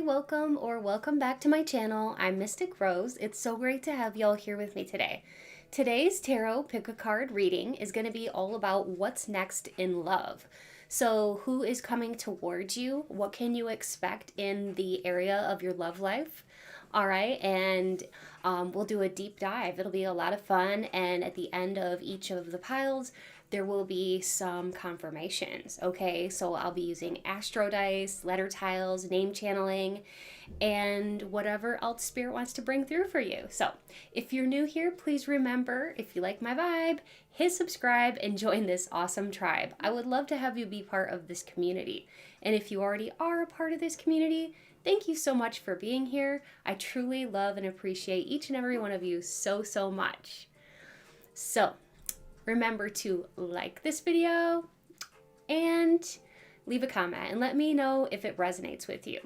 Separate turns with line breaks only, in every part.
welcome or welcome back to my channel. I'm Mystic Rose. It's so great to have y'all here with me today. Today's tarot pick a card reading is going to be all about what's next in love. So who is coming towards you? What can you expect in the area of your love life? All right, and we'll do a deep dive. It'll be a lot of fun, and at the end of each of the piles, there will be some confirmations, okay? So I'll be using astro dice, letter tiles, name channeling, and whatever else Spirit wants to bring through for you. So if you're new here, please remember, if you like my vibe, hit subscribe and join this awesome tribe. I would love to have you be part of this community. And if you already are a part of this community, thank you so much for being here. I truly love and appreciate each and every one of you so, so much. So remember to like this video and leave a comment and let me know if it resonates with you.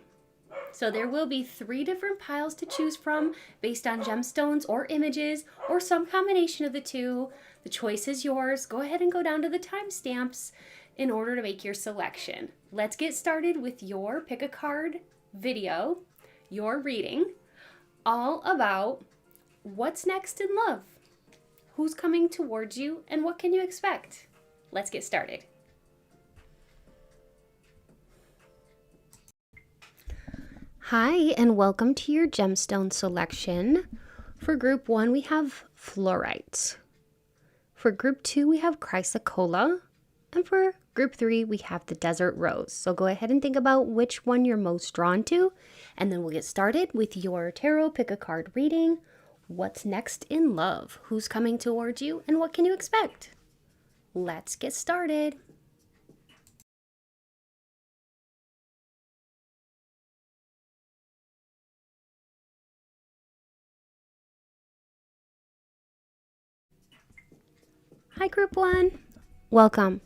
So there will be 3 different piles to choose from based on gemstones or images or some combination of the two. The choice is yours. Go ahead and go down to the timestamps in order to make your selection. Let's get started with your pick a card video, your reading, all about what's next in love. Who's coming towards you and what can you expect? Let's get started. Hi, and welcome to your gemstone selection. For group 1, we have fluorite. For group 2, we have chrysocolla. And for group 3, we have the desert rose. So go ahead and think about which one you're most drawn to, and then we'll get started with your tarot pick a card reading. What's next in love? Who's coming towards you and what can you expect? Let's get started. Hi group 1, welcome.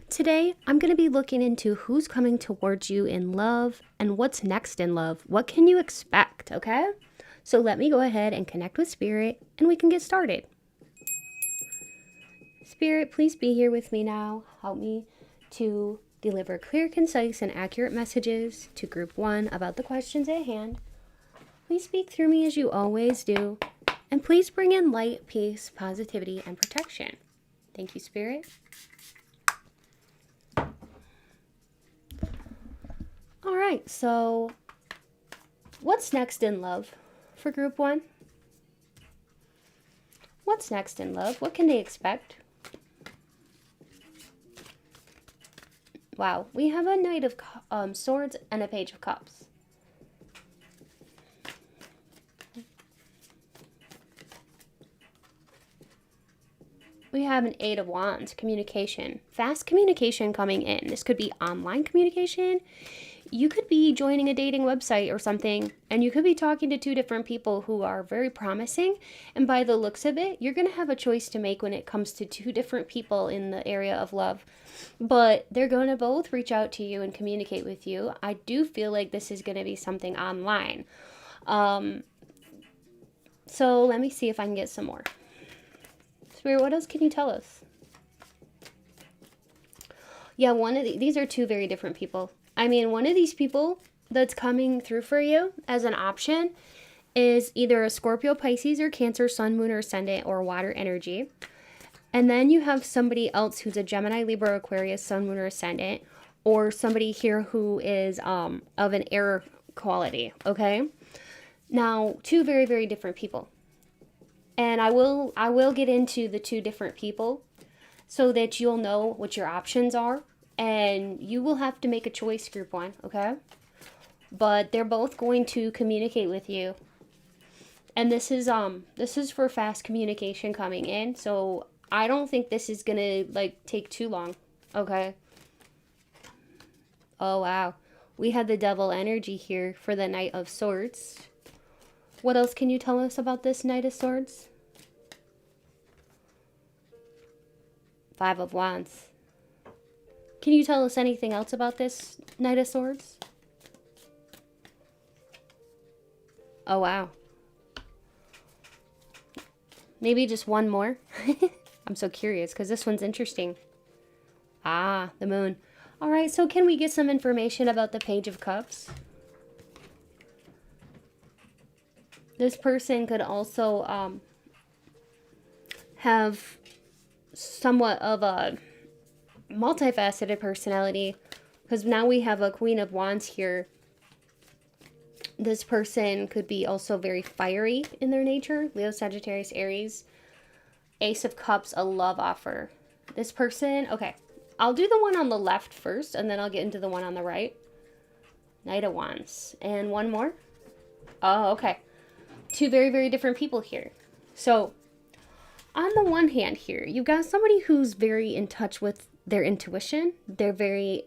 Today I'm going to be looking into who's coming towards you in love and what's next in love. What can you expect, okay? So let me go ahead and connect with Spirit and we can get started. Spirit, please be here with me now. Help me to deliver clear, concise, and accurate messages to group 1 about the questions at hand. Please speak through me as you always do. And please bring in light, peace, positivity, and protection. Thank you, Spirit. All right, so what's next in love? For group 1, what's next in love? What can they expect? Wow, we have a Knight of Swords and a Page of Cups. We have an 8 of Wands, communication. Fast communication coming in. This could be online communication. You could be joining a dating website or something, and you could be talking to 2 different people who are very promising. And by the looks of it, you're going to have a choice to make when it comes to 2 different people in the area of love. But they're going to both reach out to you and communicate with you. I do feel like this is going to be something online. So let me see if I can get some more. Spirit, what else can you tell us? Yeah, these are 2 very different people. I mean, one of these people that's coming through for you as an option is either a Scorpio, Pisces, or Cancer, Sun, Moon, or Ascendant, or water energy. And then you have somebody else who's a Gemini, Libra, Aquarius, Sun, Moon, or Ascendant, or somebody here who is of an air quality, okay? Now, 2 very, very different people. And I will get into the 2 different people so that you'll know what your options are. And you will have to make a choice, group 1, okay? But they're both going to communicate with you. And this is for fast communication coming in. So I don't think this is going to take too long, okay? Oh, wow. We had the devil energy here for the Knight of Swords. What else can you tell us about this Knight of Swords? 5 of Wands. Can you tell us anything else about this Knight of Swords? Oh, wow. Maybe just one more? I'm so curious because this one's interesting. Ah, the Moon. All right, so can we get some information about the Page of Cups? This person could also have somewhat of a multifaceted personality, because now we have a Queen of Wands here. This person could be also very fiery in their nature. Leo, Sagittarius, Aries. Ace of Cups, a love offer. This person, okay, I'll do the one on the left first, and then I'll get into the one on the right. Knight of Wands. And one more. Oh, okay. Two very, very different people here. So, on the one hand here, you've got somebody who's very in touch with their intuition. They're very,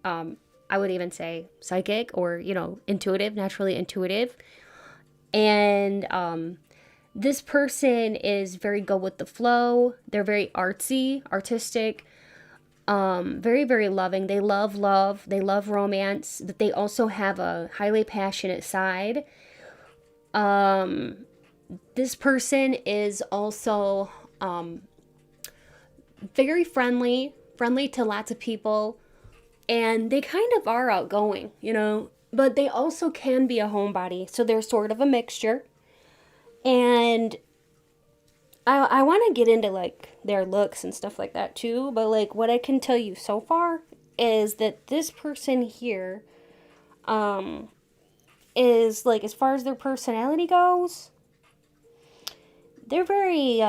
I would even say psychic, or, you know, intuitive, naturally intuitive. And this person is very go with the flow. They're very artsy, artistic, very, very loving. They love love. They love romance, but they also have a highly passionate side. This person is also very friendly to lots of people, and they kind of are outgoing, you know, but they also can be a homebody, so they're sort of a mixture. And I want to get into like their looks and stuff like that too, but like what I can tell you so far is that this person here is like, as far as their personality goes, they're very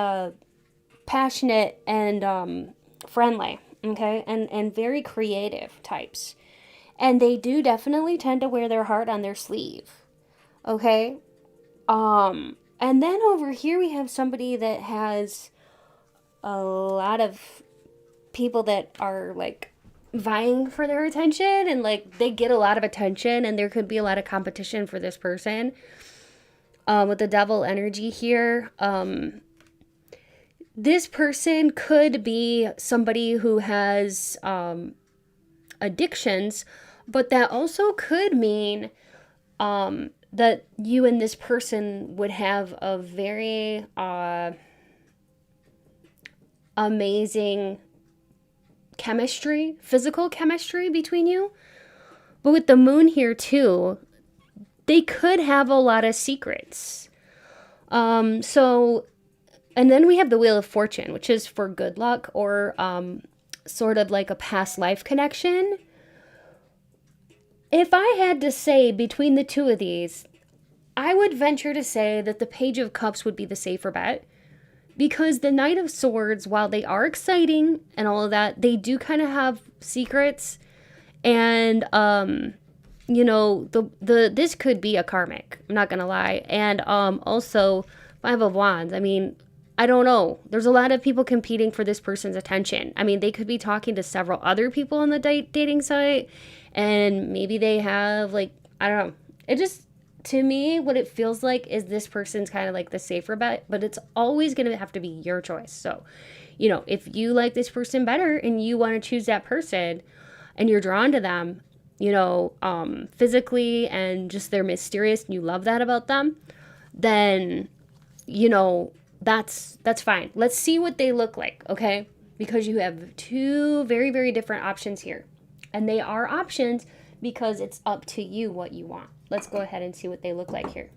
passionate and friendly, okay, and very creative types. And they do definitely tend to wear their heart on their sleeve, okay? And then over here we have somebody that has a lot of people that are like vying for their attention, and like they get a lot of attention, and there could be a lot of competition for this person. With the devil energy here, this person could be somebody who has addictions, but that also could mean that you and this person would have a very amazing chemistry, physical chemistry between you. But with the moon here too, they could have a lot of secrets. So, and then we have the Wheel of Fortune, which is for good luck, or sort of like a past life connection. If I had to say between the two of these, I would venture to say that the Page of Cups would be the safer bet, because the Knight of Swords, while they are exciting and all of that, they do kind of have secrets, and you know, this could be a karmic, I'm not gonna lie. And also Five of Wands, I mean, I don't know. There's a lot of people competing for this person's attention. I mean, they could be talking to several other people on the dating site, and maybe they have, like, I don't know. It just, to me, what it feels like is this person's kind of like the safer bet, but it's always going to have to be your choice. So, you know, if you like this person better and you want to choose that person and you're drawn to them, you know, physically, and just they're mysterious and you love that about them, then, you know, that's fine. Let's see what they look like, okay? Because you have two very, very different options here. And they are options because it's up to you what you want. Let's go ahead and see what they look like here.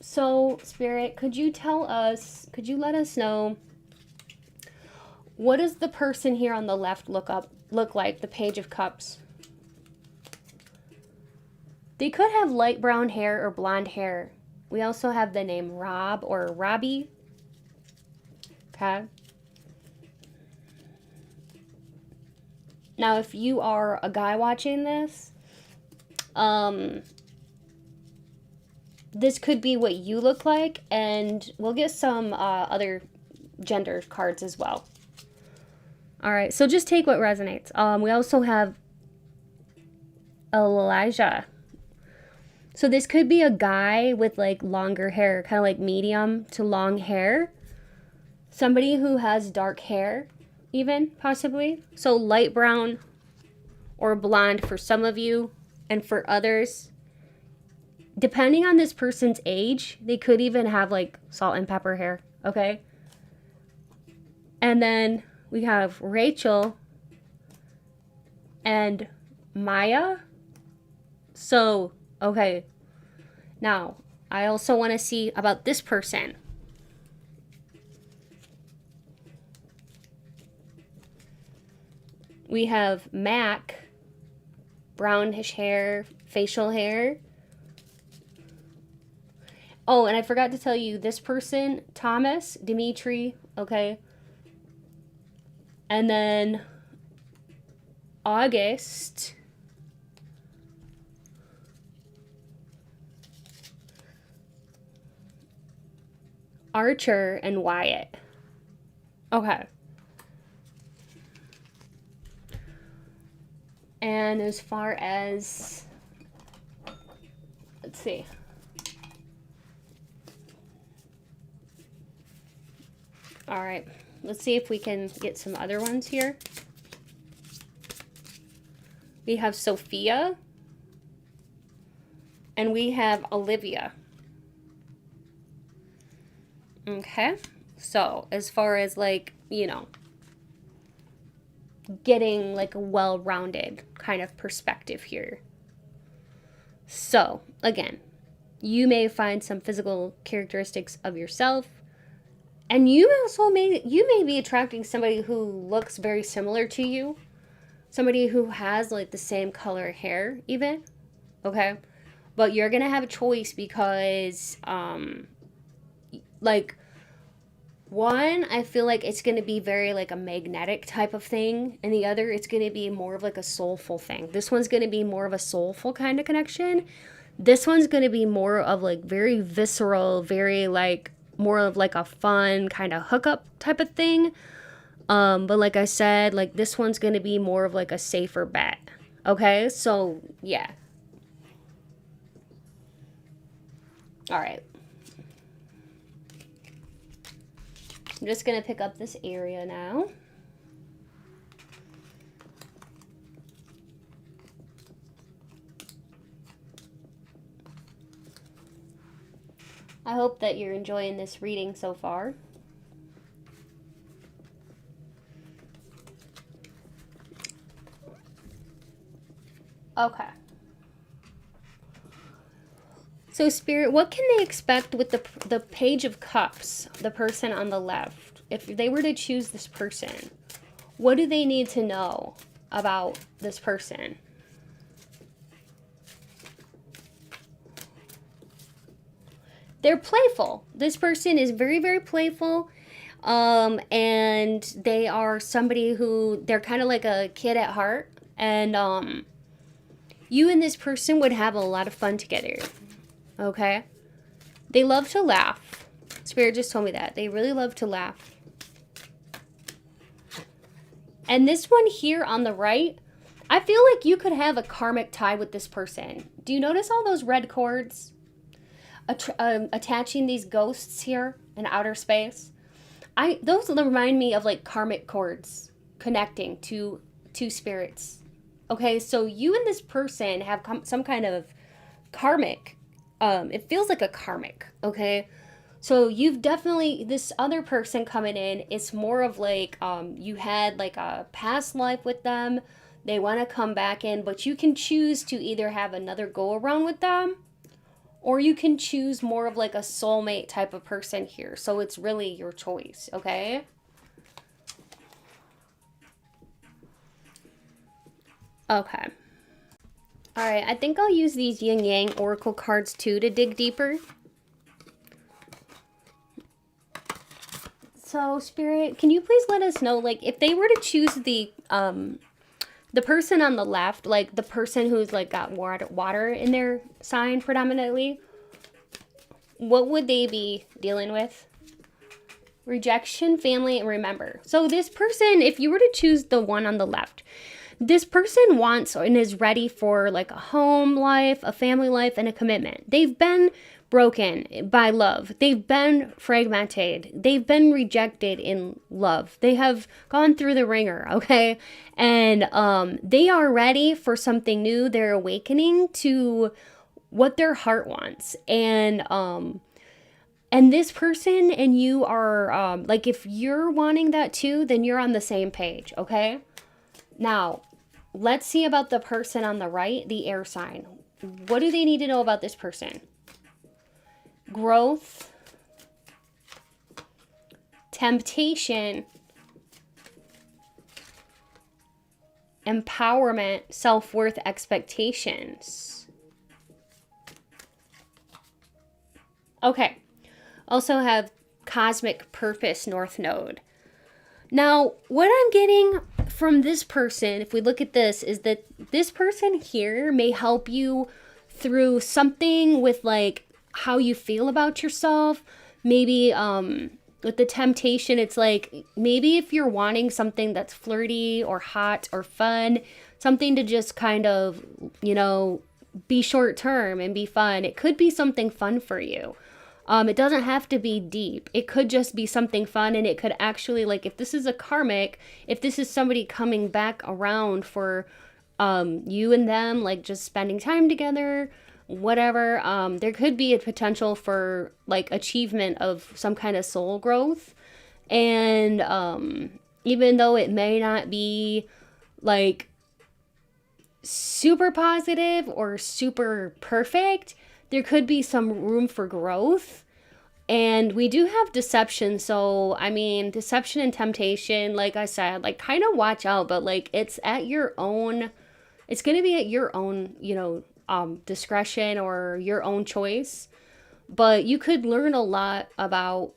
So, Spirit, could you let us know, what does the person here on the left look like, the Page of Cups? They could have light brown hair or blonde hair. We also have the name Rob or Robbie. Okay. Now, if you are a guy watching this, this could be what you look like, and we'll get some other gender cards as well. All right, so just take what resonates. We also have Elijah. So this could be a guy with like longer hair, kind of like medium to long hair. Somebody who has dark hair, even, possibly. So light brown or blonde for some of you, and for others, depending on this person's age, they could even have like salt and pepper hair, okay? And then we have Rachel and Maya. So, okay. Now, I also want to see about this person. We have Mac, brownish hair, facial hair. Oh, and I forgot to tell you, this person, Thomas, Dimitri, okay? And then August, Archer, and Wyatt. Okay. And as far as, let's see. All right, let's see if we can get some other ones here. We have Sophia, and we have Olivia. Okay, so as far as like, you know, getting like a well-rounded kind of perspective here. So again, you may find some physical characteristics of yourself, and you may be attracting somebody who looks very similar to you, somebody who has like the same color hair even, okay? But you're gonna have a choice because like, one, I feel like it's going to be very like a magnetic type of thing, and the other, it's going to be more of like a soulful thing. This one's going to be more of a soulful kind of connection. This one's going to be more of like very visceral, very like more of like a fun kind of hookup type of thing. But like I said, like this one's going to be more of like a safer bet. Okay, so yeah. All right. I'm just going to pick up this area now. I hope that you're enjoying this reading so far. Okay. So, Spirit, what can they expect with the Page of Cups, the person on the left? If they were to choose this person, what do they need to know about this person? They're playful. This person is very, very playful. And they are somebody who, they're kind of like a kid at heart. And you and this person would have a lot of fun together. Okay? They love to laugh. Spirit just told me that. They really love to laugh. And this one here on the right, I feel like you could have a karmic tie with this person. Do you notice all those red cords attaching these ghosts here in outer space? Those remind me of like karmic cords connecting to two spirits. Okay, so you and this person have some kind of karmic. It feels like a karmic, okay? So you've definitely, this other person coming in, it's more of like, you had like a past life with them. They want to come back in, but you can choose to either have another go around with them, or you can choose more of like a soulmate type of person here. So it's really your choice, okay? Okay. All right, I think I'll use these Yin Yang Oracle cards too to dig deeper. So, Spirit, can you please let us know, like, if they were to choose the person on the left, like the person who's like got water in their sign predominantly, what would they be dealing with? Rejection, family, and remember. So this person, if you were to choose the one on the left, this person wants and is ready for like a home life, a family life, and a commitment. They've been broken by love. They've been fragmented. They've been rejected in love. They have gone through the ringer, okay? And they are ready for something new. They're awakening to what their heart wants. And this person and you are, like, if you're wanting that too, then you're on the same page, okay? Now, let's see about the person on the right, the air sign. what do they need to know about this person? Growth, temptation, empowerment, self-worth, expectations. Okay. Also have cosmic purpose, North Node. Now, what I'm getting from this person, if we look at this, is that this person here may help you through something with like how you feel about yourself. Maybe with the temptation, it's like maybe if you're wanting something that's flirty or hot or fun, something to just kind of, you know, be short term and be fun. It could be something fun for you. It doesn't have to be deep. It could just be something fun, and it could actually, like, if this is a karmic, if this is somebody coming back around for you and them, like, just spending time together, whatever, there could be a potential for, like, achievement of some kind of soul growth. And even though it may not be, like, super positive or super perfect, there could be some room for growth. And we do have deception. So, I mean, deception and temptation, like I said, like kind of watch out, but like it's at your own, it's going to be at your own, you know, discretion or your own choice. But you could learn a lot about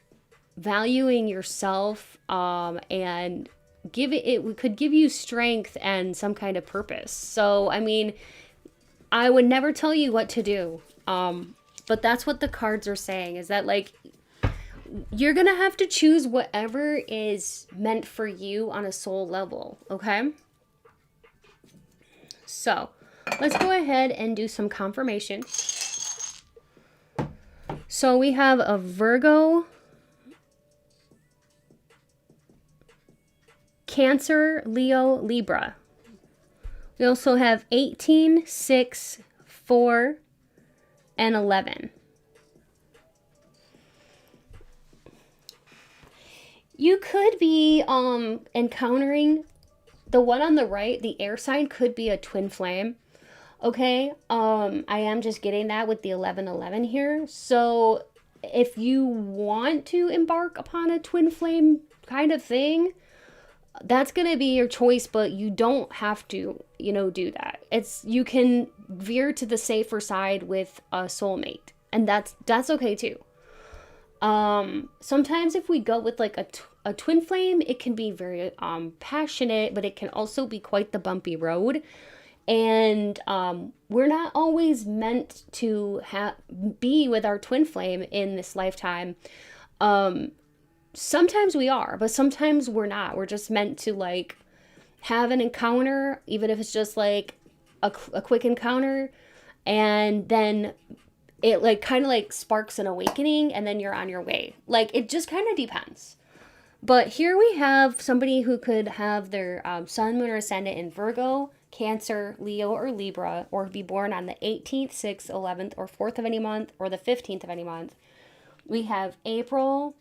valuing yourself and it could give you strength and some kind of purpose. So, I mean, I would never tell you what to do. But that's what the cards are saying, is that like you're going to have to choose whatever is meant for you on a soul level. Okay. So let's go ahead and do some confirmation. So we have a Virgo, Cancer, Leo, Libra. We also have 18, 6, 4, and 11. You could be encountering the one on the right, the air sign could be a twin flame. Okay, I am just getting that with the 1111 here. So if you want to embark upon a twin flame kind of thing, that's going to be your choice, but you don't have to, you know, do that. You can veer to the safer side with a soulmate, and that's okay too. Sometimes if we go with like a twin flame, it can be very passionate, but it can also be quite the bumpy road. And we're not always meant to be with our twin flame in this lifetime. Sometimes we are, but sometimes we're not. We're just meant to like have an encounter, even if it's just like a quick encounter, and then it like kind of like sparks an awakening, and then you're on your way. Like it just kind of depends. But here we have somebody who could have their sun, moon, or ascendant in Virgo, Cancer, Leo, or Libra, or be born on the 18th, 6th, 11th, or 4th of any month, or the 15th of any month. We have April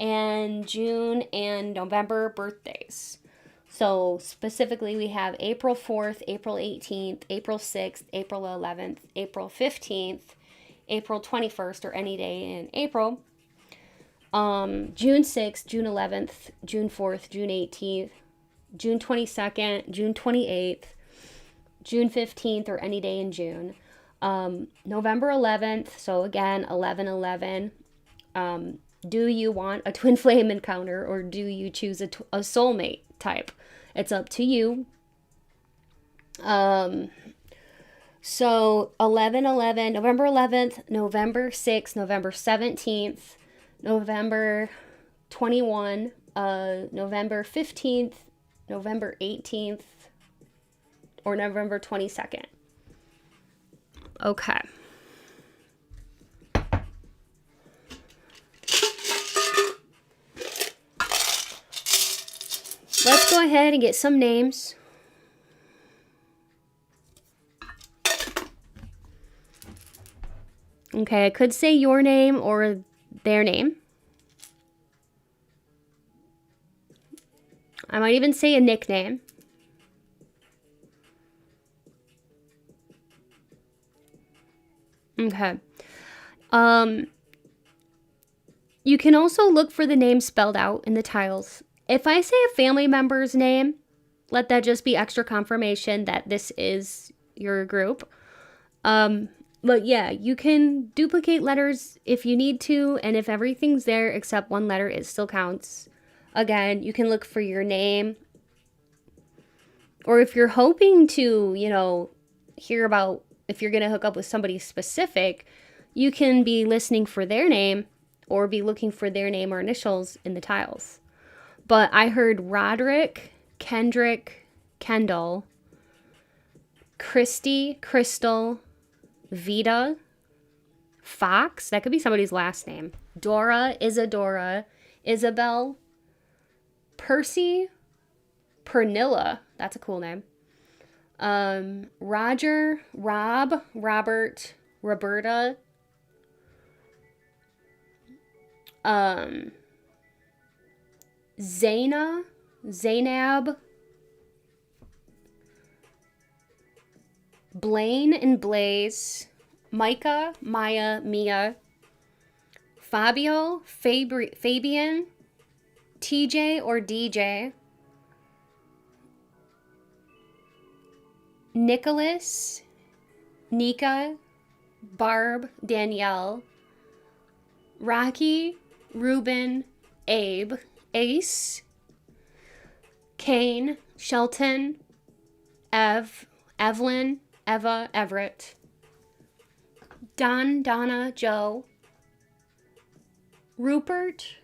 and June and November birthdays. So specifically we have April 4th, April 18th, April 6th, April 11th, April 15th, April 21st, or any day in April, June 6th, June 11th, June 4th, June 18th, June 22nd, June 28th, June 15th, or any day in June, November 11th, so again, 11/11. Do you want a twin flame encounter, or do you choose a soulmate type? It's up to you. So 11/11, November 11th, November 6th, November 17th, November 21, November 15th, November 18th, or November 22nd. Okay. Let's go ahead and get some names. Okay, I could say your name or their name. I might even say a nickname. Okay. You can also look for the name spelled out in the tiles. If I say a family member's name, let that just be extra confirmation that this is your group. But yeah, you can duplicate letters if you need to, and if everything's there except one letter, it still counts. Again, you can look for your name. Or if you're hoping to, hear about if you're going to hook up with somebody specific, you can be listening for their name or be looking for their name or initials in the tiles. But I heard Roderick, Kendrick, Kendall, Christy, Crystal, Vita, Fox, that could be somebody's last name, Dora, Isadora, Isabel, Percy, Pernilla, that's a cool name, Roger, Rob, Robert, Roberta, Zaina, Zainab, Blaine and Blaze, Micah, Maya, Mia, Fabio, Fabian, TJ or DJ, Nicholas, Nika, Barb, Danielle, Rocky, Ruben, Abe, Ace, Kane, Shelton, Evelyn, Eva, Everett, Don, Donna, Joe, Rupert,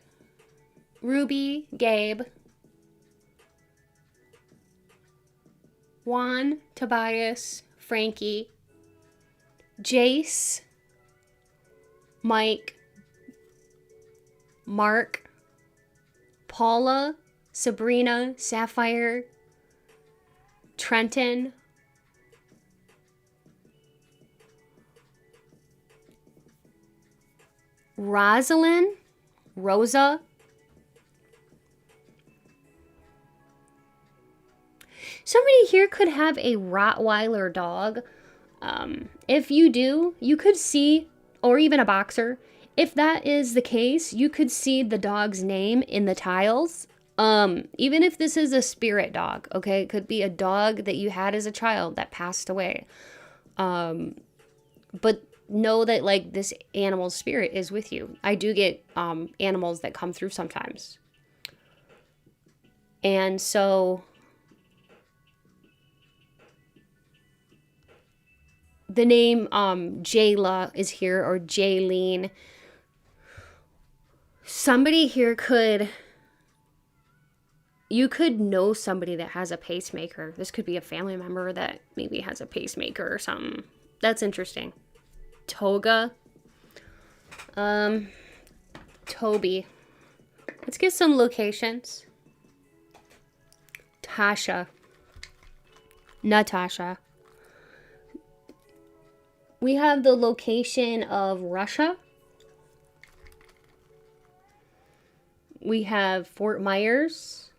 Ruby, Gabe, Juan, Tobias, Frankie, Jace, Mike, Mark, Paula, Sabrina, Sapphire, Trenton, Rosalind, Rosa, somebody here could have a Rottweiler dog. If you do, you could see, or even a boxer. If that is the case, you could see the dog's name in the tiles. Even if this is a spirit dog, okay? It could be a dog that you had as a child that passed away. But know that, like, this animal's spirit is with you. I do get animals that come through sometimes. And so the name Jayla is here, or Jaylene. Somebody here you could know somebody that has a pacemaker. This could be a family member that maybe has a pacemaker or something. That's interesting. Toga. Toby. Let's get some locations. Tasha. Natasha. We have the location of Russia. We have Fort Myers,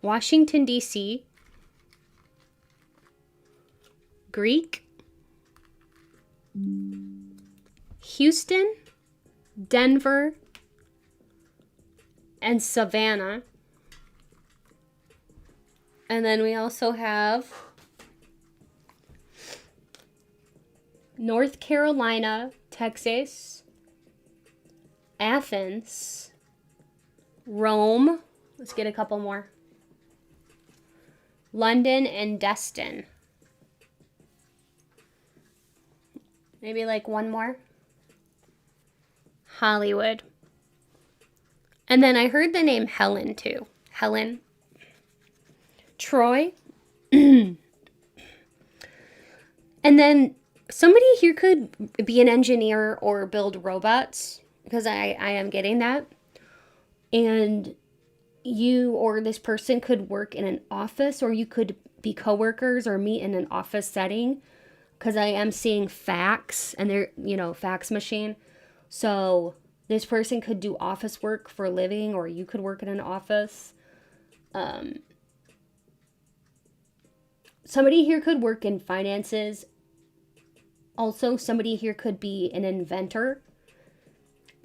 Washington, D.C., Greek, Houston, Denver, and Savannah. And then we also have North Carolina, Texas, Athens, Rome. Let's get a couple more. London and Destin. Maybe like one more. Hollywood. And then I heard the name Helen too. Helen. Troy. And then somebody here could be an engineer or build robots, because I am getting that. And you or this person could work in an office, or you could be coworkers or meet in an office setting, because I am seeing fax and they're, fax machine. So this person could do office work for a living, or you could work in an office. Somebody here could work in finances. Also, somebody here could be an inventor.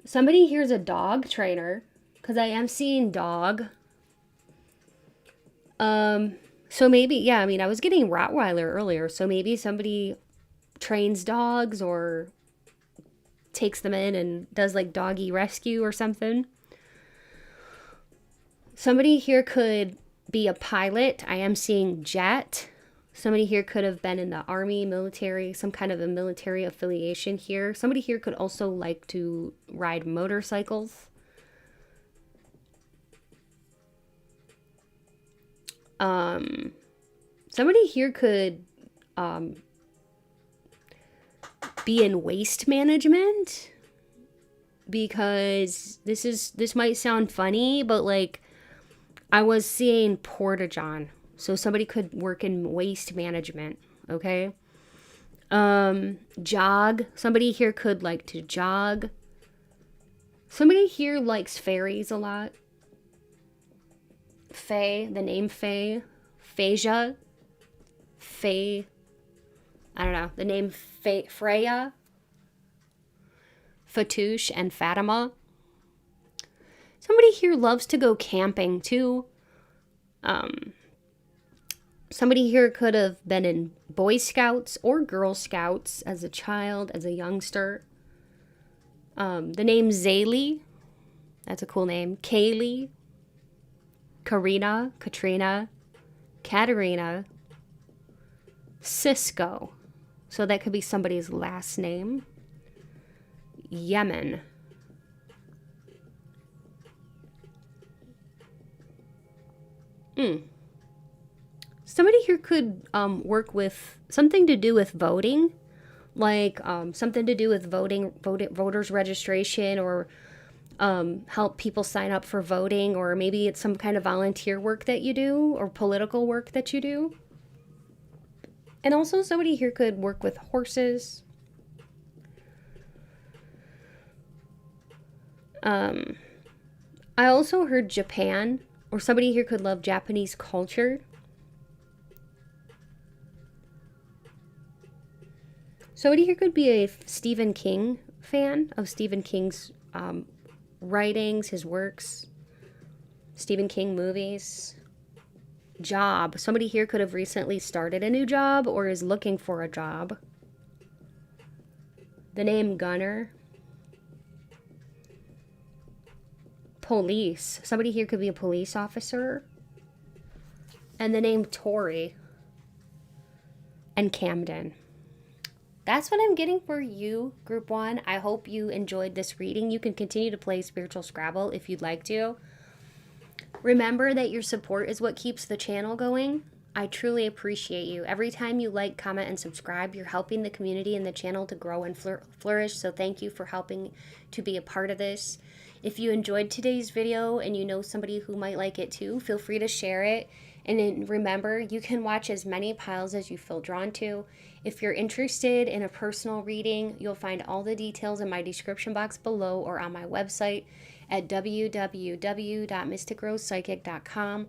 Somebody here is a dog trainer, because I am seeing dog. So maybe, yeah, I mean, I was getting Rottweiler earlier, so maybe somebody trains dogs or takes them in and does like doggy rescue or something. Somebody here could be a pilot. I am seeing jet. Somebody here could have been in the army, military, some kind of a military affiliation here. Somebody here could also like to ride motorcycles. Somebody here could be in waste management, because this might sound funny, but like I was seeing porta-john. So somebody could work in waste management, okay? Jog. Somebody here could like to jog. Somebody here likes fairies a lot. Fae, the name Fae. Phasia. Fae. I don't know. The name Freya. Fatouche and Fatima. Somebody here loves to go camping too. Somebody here could have been in Boy Scouts or Girl Scouts as a child, as a youngster. The name Zaylee, that's a cool name. Kaylee, Karina, Katrina, Katerina, Cisco. So that could be somebody's last name. Yemen. Somebody here could work with something to do with voting, like something to do with voters registration, or help people sign up for voting, or maybe it's some kind of volunteer work that you do, or political work that you do. And also somebody here could work with horses. I also heard Japan, or somebody here could love Japanese culture. Somebody here could be a Stephen King fan of Stephen King's writings, his works, Stephen King movies. Job. Somebody here could have recently started a new job or is looking for a job. The name Gunner. Police. Somebody here could be a police officer. And the name Tori. And Camden. That's what I'm getting for you, Group 1. I hope you enjoyed this reading. You can continue to play Spiritual Scrabble if you'd like to. Remember that your support is what keeps the channel going. I truly appreciate you. Every time you like, comment, and subscribe, you're helping the community and the channel to grow and flourish. So thank you for helping to be a part of this. If you enjoyed today's video and you know somebody who might like it too, feel free to share it. And then remember, you can watch as many piles as you feel drawn to. If you're interested in a personal reading, you'll find all the details in my description box below or on my website at www.mysticrosepsychic.com.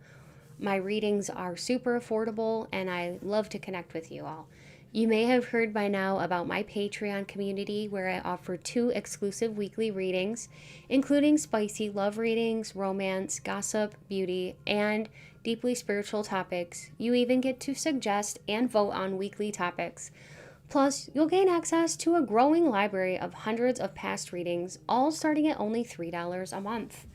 My readings are super affordable, and I love to connect with you all. You may have heard by now about my Patreon community, where I offer 2 exclusive weekly readings, including spicy love readings, romance, gossip, beauty, and deeply spiritual topics. You even get to suggest and vote on weekly topics. Plus, you'll gain access to a growing library of hundreds of past readings, all starting at only $3 a month.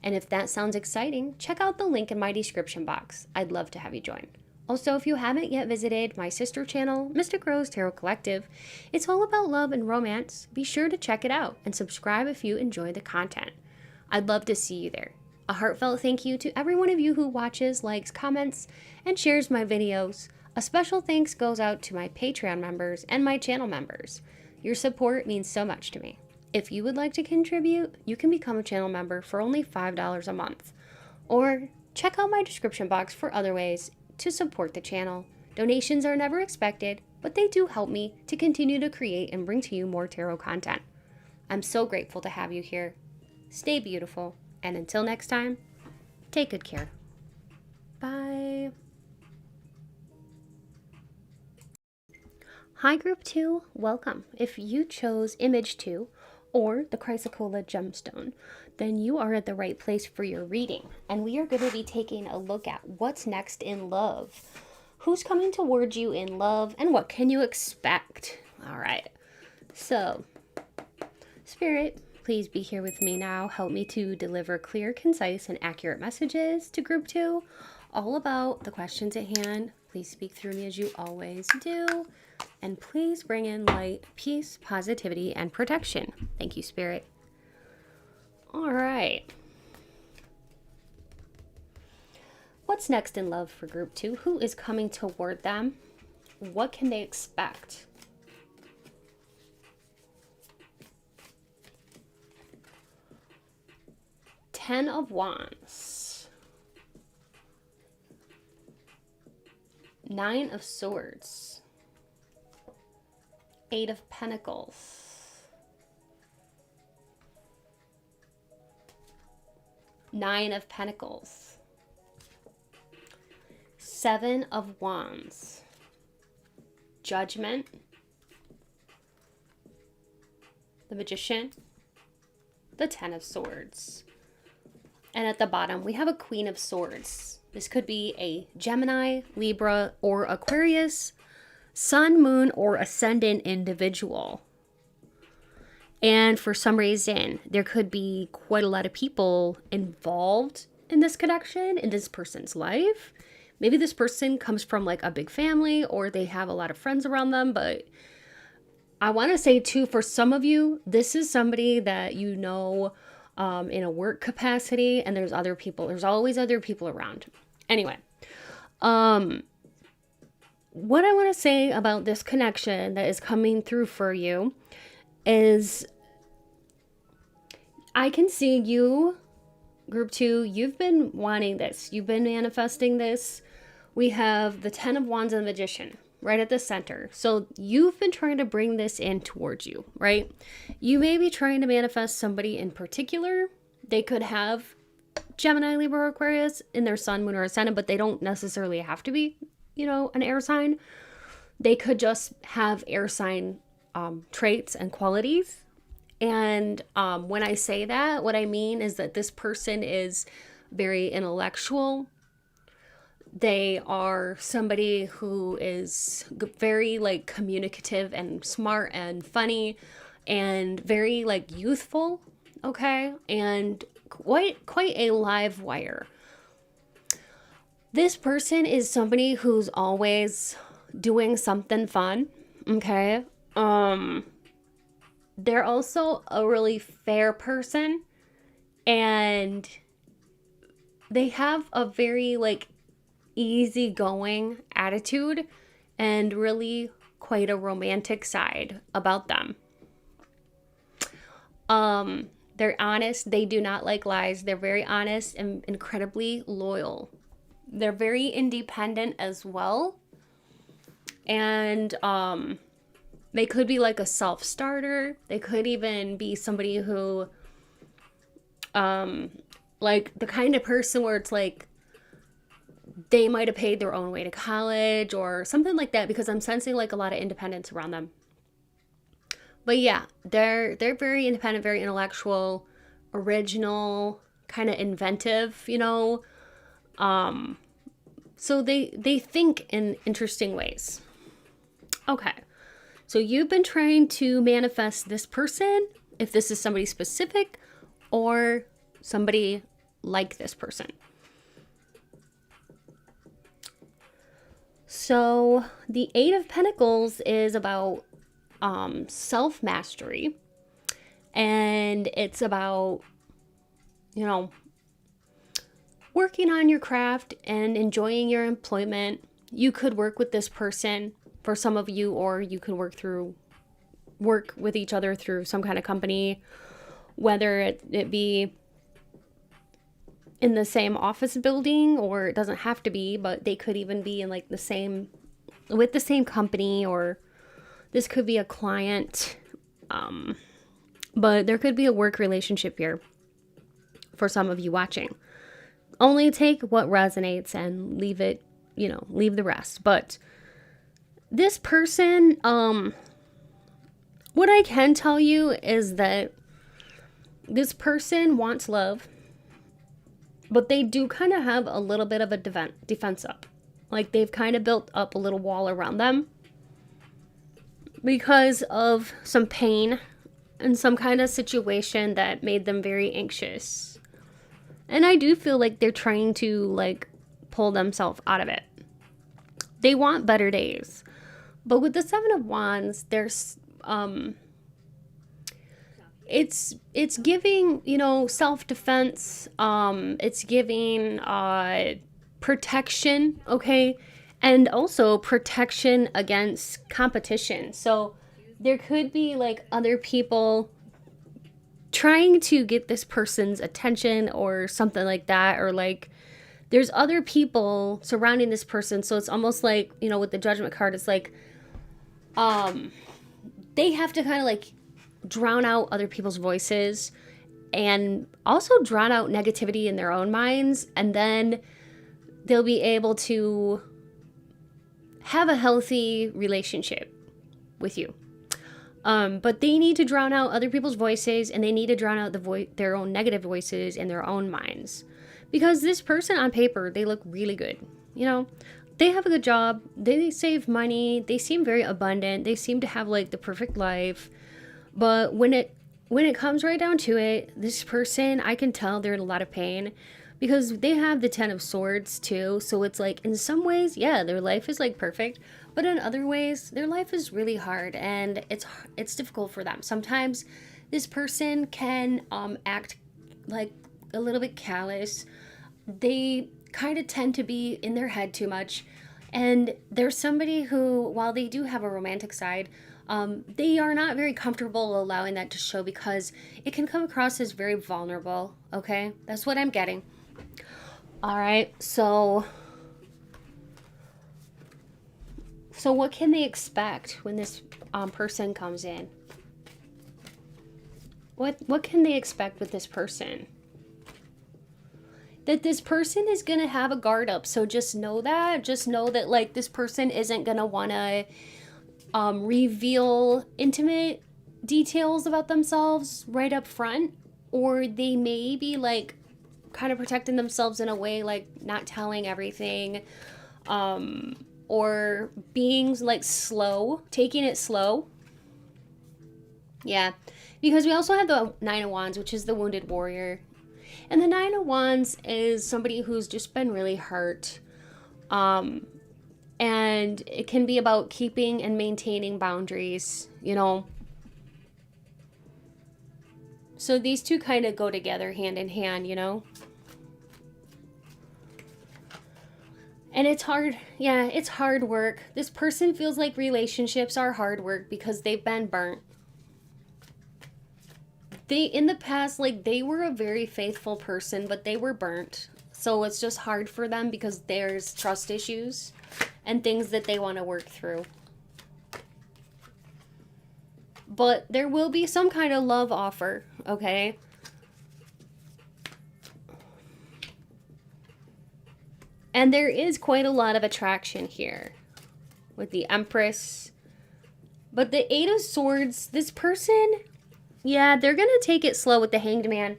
And if that sounds exciting, check out the link in my description box. I'd love to have you join. Also, if you haven't yet visited my sister channel, Mystic Rose Tarot Collective, it's all about love and romance. Be sure to check it out and subscribe if you enjoy the content. I'd love to see you there. A heartfelt thank you to every one of you who watches, likes, comments, and shares my videos. A special thanks goes out to my Patreon members and my channel members. Your support means so much to me. If you would like to contribute, you can become a channel member for only $5 a month. Or check out my description box for other ways to support the channel. Donations are never expected, but they do help me to continue to create and bring to you more tarot content. I'm so grateful to have you here. Stay beautiful, and until next time, take good care. Bye. Hi Group 2, welcome. If you chose Image 2 or the CHRYSOCOLLA Gemstone, then you are at the right place for your reading. And we are going to be taking a look at what's next in love. Who's coming towards you in love and what can you expect? All right, so Spirit, please be here with me now. Help me to deliver clear, concise, and accurate messages to Group 2 all about the questions at hand. Please speak through me as you always do. And please bring in light, peace, positivity, and protection. Thank you, Spirit. All right. What's next in love for Group 2? Who is coming toward them? What can they expect? Ten of Wands. Nine of Swords. Eight of Pentacles. Nine of Pentacles. Seven of Wands. Judgment. The Magician. The Ten of Swords. And at the bottom, we have a Queen of Swords. This could be a Gemini, Libra, or Aquarius, Sun, Moon, or Ascendant individual. And for some reason, there could be quite a lot of people involved in this connection, in this person's life. Maybe this person comes from like a big family or they have a lot of friends around them. But I want to say too, for some of you, this is somebody that you know in a work capacity, and there's other people. There's always other people around. Anyway, what I want to say about this connection that is coming through for you is I can see you, Group 2, you've been wanting this. You've been manifesting this. We have the Ten of Wands and the Magician right at the center. So you've been trying to bring this in towards you, right? You may be trying to manifest somebody in particular. They could have Gemini, Libra, or Aquarius in their sun, moon, or ascendant, but they don't necessarily have to be, you know, an air sign. They could just have air sign traits and qualities. And when I say that, what I mean is that this person is very intellectual. They are somebody who is very like communicative and smart and funny and very like youthful, okay? And quite a live wire. This person is somebody who's always doing something fun, okay? They're also a really fair person, and they have a very like easygoing attitude and really quite a romantic side about them. They're honest. They do not like lies. They're very honest and incredibly loyal. They're very independent as well. And they could be like a self-starter. They could even be somebody who like the kind of person where it's like they might have paid their own way to college or something like that, because I'm sensing like a lot of independence around them. But yeah, they're very independent, very intellectual, original, kind of inventive, you know. So they think in interesting ways. Okay. So you've been trying to manifest this person, if this is somebody specific or somebody like this person. So the Eight of Pentacles is about self-mastery, and it's about, you know, working on your craft and enjoying your employment. You could work with this person for some of you, or you could work with each other through some kind of company, whether it be in the same office building, or it doesn't have to be, but they could even be in like with the same company, or this could be a client. But there could be a work relationship here for some of you watching. Only take what resonates and leave it, leave the rest. But This person, what I can tell you is that this person wants love, but they do kind of have a little bit of a defense up. Like they've kind of built up a little wall around them because of some pain and some kind of situation that made them very anxious. And I do feel like they're trying to like pull themselves out of it. They want better days. But with the Seven of Wands, there's it's giving, you know, self-defense, it's giving protection, okay? And also protection against competition. So there could be like other people trying to get this person's attention or something like that, or like there's other people surrounding this person. So it's almost like, you know, with the Judgment card, it's like they have to kind of like drown out other people's voices and also drown out negativity in their own minds, and then they'll be able to have a healthy relationship with you. But they need to drown out other people's voices, and they need to drown out their own negative voices in their own minds. Because this person on paper, they look really good. You know, they have a good job, they save money, they seem very abundant, they seem to have like the perfect life. But when it comes right down to it, this person, I can tell they're in a lot of pain because they have the Ten of Swords too. So it's like in some ways, yeah, their life is like perfect, but in other ways, their life is really hard and it's difficult for them. Sometimes this person can act like a little bit callous. They kind of tend to be in their head too much. And there's somebody who, while they do have a romantic side, they are not very comfortable allowing that to show because it can come across as very vulnerable, okay? That's what I'm getting. All right, so what can they expect when this person comes in? What can they expect with this person? That this person is going to have a guard up. So just know that. Just know that, like, this person isn't going to want to reveal intimate details about themselves right up front. Or they may be, like, kind of protecting themselves in a way, like, not telling everything. Or being, like, slow. Taking it slow. Yeah. Because we also have the Nine of Wands, which is the wounded warrior. And the Nine of Wands is somebody who's just been really hurt. And it can be about keeping and maintaining boundaries, you know. So these two kind of go together hand in hand, you know. And it's hard. Yeah, it's hard work. This person feels like relationships are hard work because they've been burnt. They, in the past, like, they were a very faithful person, but they were burnt. So it's just hard for them because there's trust issues and things that they want to work through. But there will be some kind of love offer, okay? And there is quite a lot of attraction here with the Empress. But the Eight of Swords, this person, yeah, they're going to take it slow with the Hanged Man.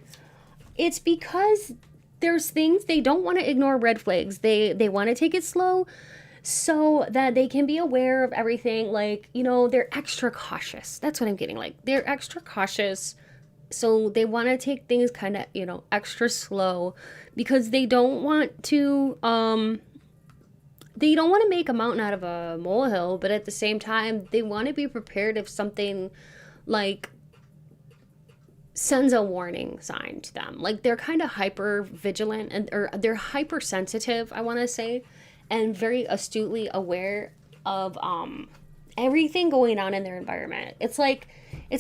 It's because there's things they don't want to ignore, red flags. They want to take it slow so that they can be aware of everything. Like, you know, they're extra cautious. That's what I'm getting. Like, they're extra cautious. So they want to take things kind of, you know, extra slow because they don't want to make a mountain out of a molehill, but at the same time, they want to be prepared if something like sends a warning sign to them. Like, they're kind of hyper vigilant or they're hypersensitive, I want to say, and very astutely aware of everything going on in their environment. It's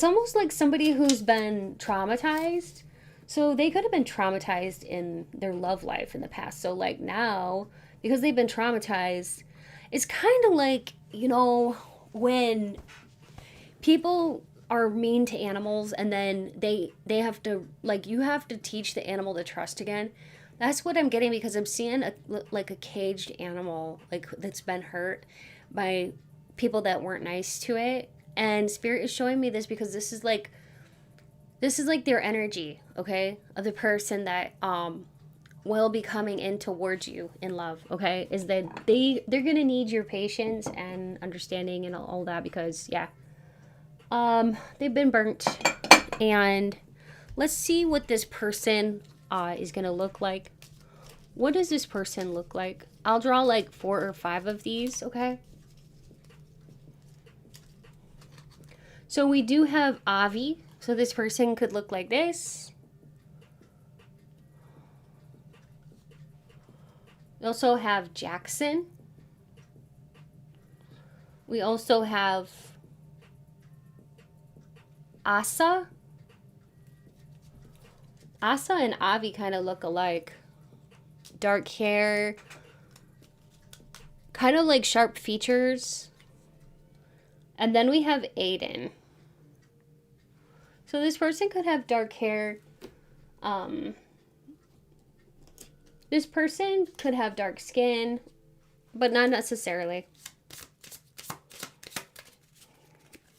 almost like somebody who's been traumatized. So they could have been traumatized in their love life in the past. So like now, because they've been traumatized, it's kind of like, you know, when people are mean to animals and then they have to, like, you have to teach the animal to trust again. That's what I'm getting, because I'm seeing a caged animal, like, that's been hurt by people that weren't nice to it. And Spirit is showing me this because this is like their energy, okay, of the person that will be coming in towards you in love, okay, is that they're gonna need your patience and understanding and all that, because yeah, they've been burnt. And let's see what this person is gonna look like. What does this person look like? I'll draw like 4 or 5 of these, okay? So we do have Avi. So this person could look like this. We also have Jackson. We also have Asa. Asa and Avi kind of look alike. Dark hair, kind of like sharp features. And then we have Aiden. So this person could have dark hair. This person could have dark skin, but not necessarily.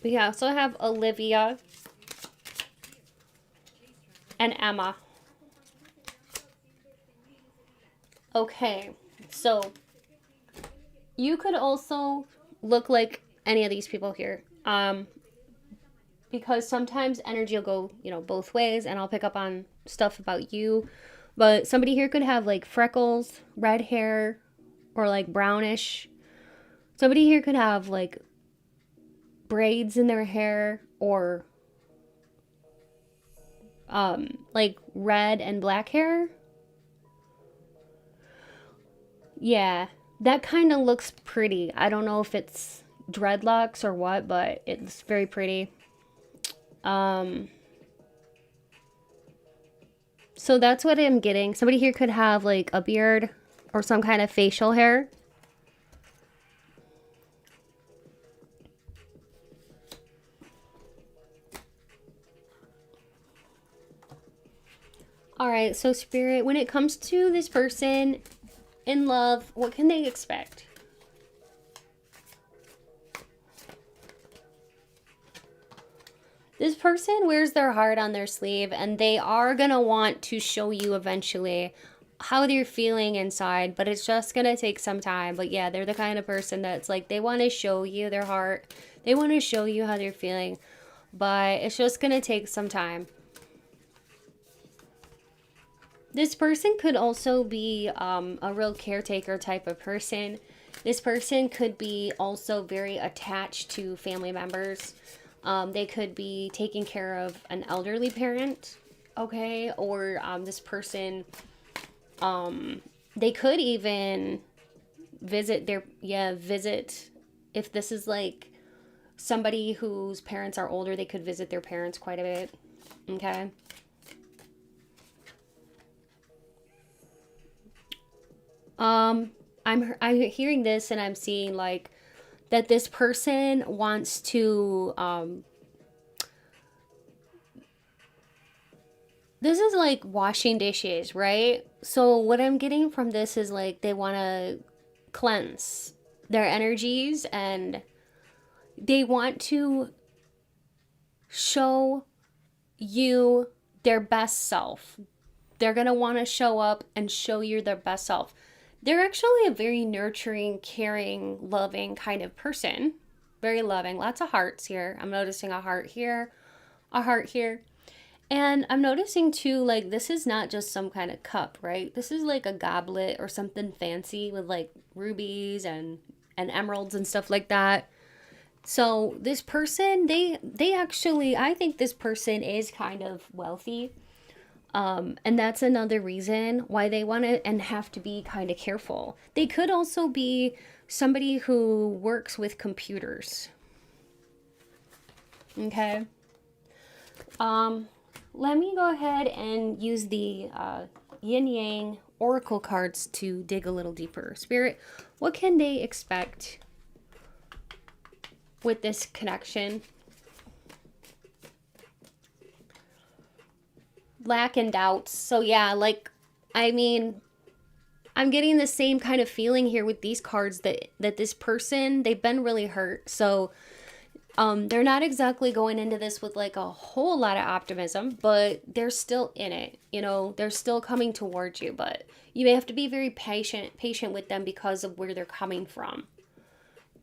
We also have Olivia and Emma. Okay, so you could also look like any of these people here. Because sometimes energy will go, you know, both ways, and I'll pick up on stuff about you. But somebody here could have like freckles, red hair, or like brownish. Somebody here could have like braids in their hair, or like red and black hair. Yeah, that kind of looks pretty. I don't know if it's dreadlocks or what, but it's very pretty. So that's what I'm getting. Somebody here could have like a beard or some kind of facial hair. All right, so Spirit, when it comes to this person in love, what can they expect? This person wears their heart on their sleeve, and they are going to want to show you eventually how they're feeling inside, but it's just going to take some time. But yeah, they're the kind of person that's like, they want to show you their heart. They want to show you how they're feeling, but it's just going to take some time. This person could also be a real caretaker type of person. This person could be also very attached to family members. They could be taking care of an elderly parent, okay? Or this person, they could even visit if this is like somebody whose parents are older, they could visit their parents quite a bit, okay? I'm hearing this, and I'm seeing like that this person wants to this is like washing dishes, right? So what I'm getting from this is like they want to cleanse their energies, and they want to show you their best self. They're going to want to show up and show you their best self. They're actually a very nurturing, caring, loving kind of person. Very loving. Lots of hearts here. I'm noticing a heart here, a heart here. And I'm noticing too, like, this is not just some kind of cup, right? This is like a goblet or something fancy with like rubies and emeralds and stuff like that. So this person, they actually, I think this person is kind of wealthy. And that's another reason why they want to and have to be kind of careful. They could also be somebody who works with computers. Okay. Let me go ahead and use the Yin Yang Oracle cards to dig a little deeper. Spirit, what can they expect with this connection? Lack and doubts. So yeah, like, I mean, I'm getting the same kind of feeling here with these cards that this person, they've been really hurt. So they're not exactly going into this with like a whole lot of optimism, but they're still in it. You know, they're still coming towards you, but you may have to be very patient with them because of where they're coming from.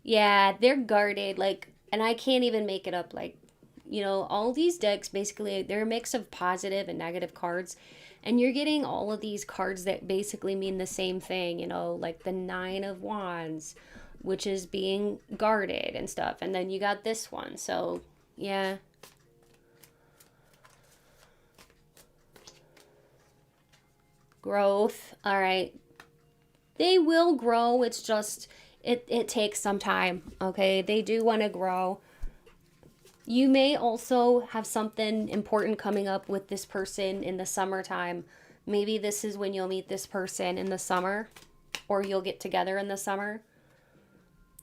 Yeah, they're guarded, like, and I can't even make it up. Like, you know, all these decks basically, they're a mix of positive and negative cards. And you're getting all of these cards that basically mean the same thing, you know, like the Nine of Wands, which is being guarded and stuff. And then you got this one. So, yeah. Growth. All right. They will grow. It's just, it takes some time. Okay. They do want to grow. You may also have something important coming up with this person in the summertime. Maybe this is when you'll meet this person in the summer, or you'll get together in the summer.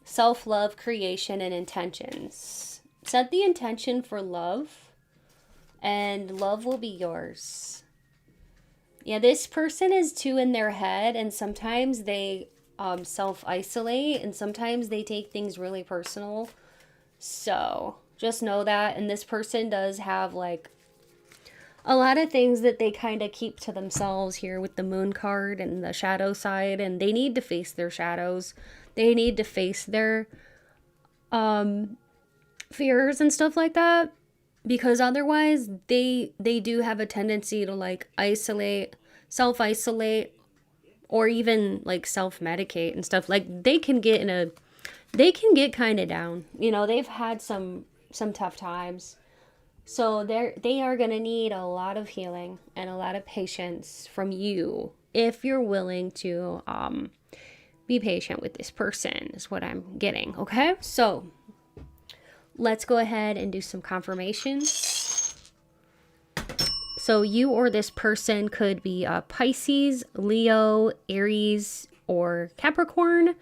Self-love, creation, and intentions. Set the intention for love, and love will be yours. Yeah, this person is too in their head, and sometimes they self-isolate, and sometimes they take things really personal. So just know that. And this person does have like a lot of things that they kind of keep to themselves here with the Moon card and the shadow side, and they need to face their shadows. They need to face their fears and stuff like that, because otherwise they do have a tendency to like isolate, self-isolate, or even like self-medicate and stuff. Like they can get kind of down. You know, they've had some tough times. So they are going to need a lot of healing and a lot of patience from you if you're willing to be patient with this person, is what I'm getting. Okay, so let's go ahead and do some confirmations. So you or this person could be Pisces, Leo, Aries, or Capricorn.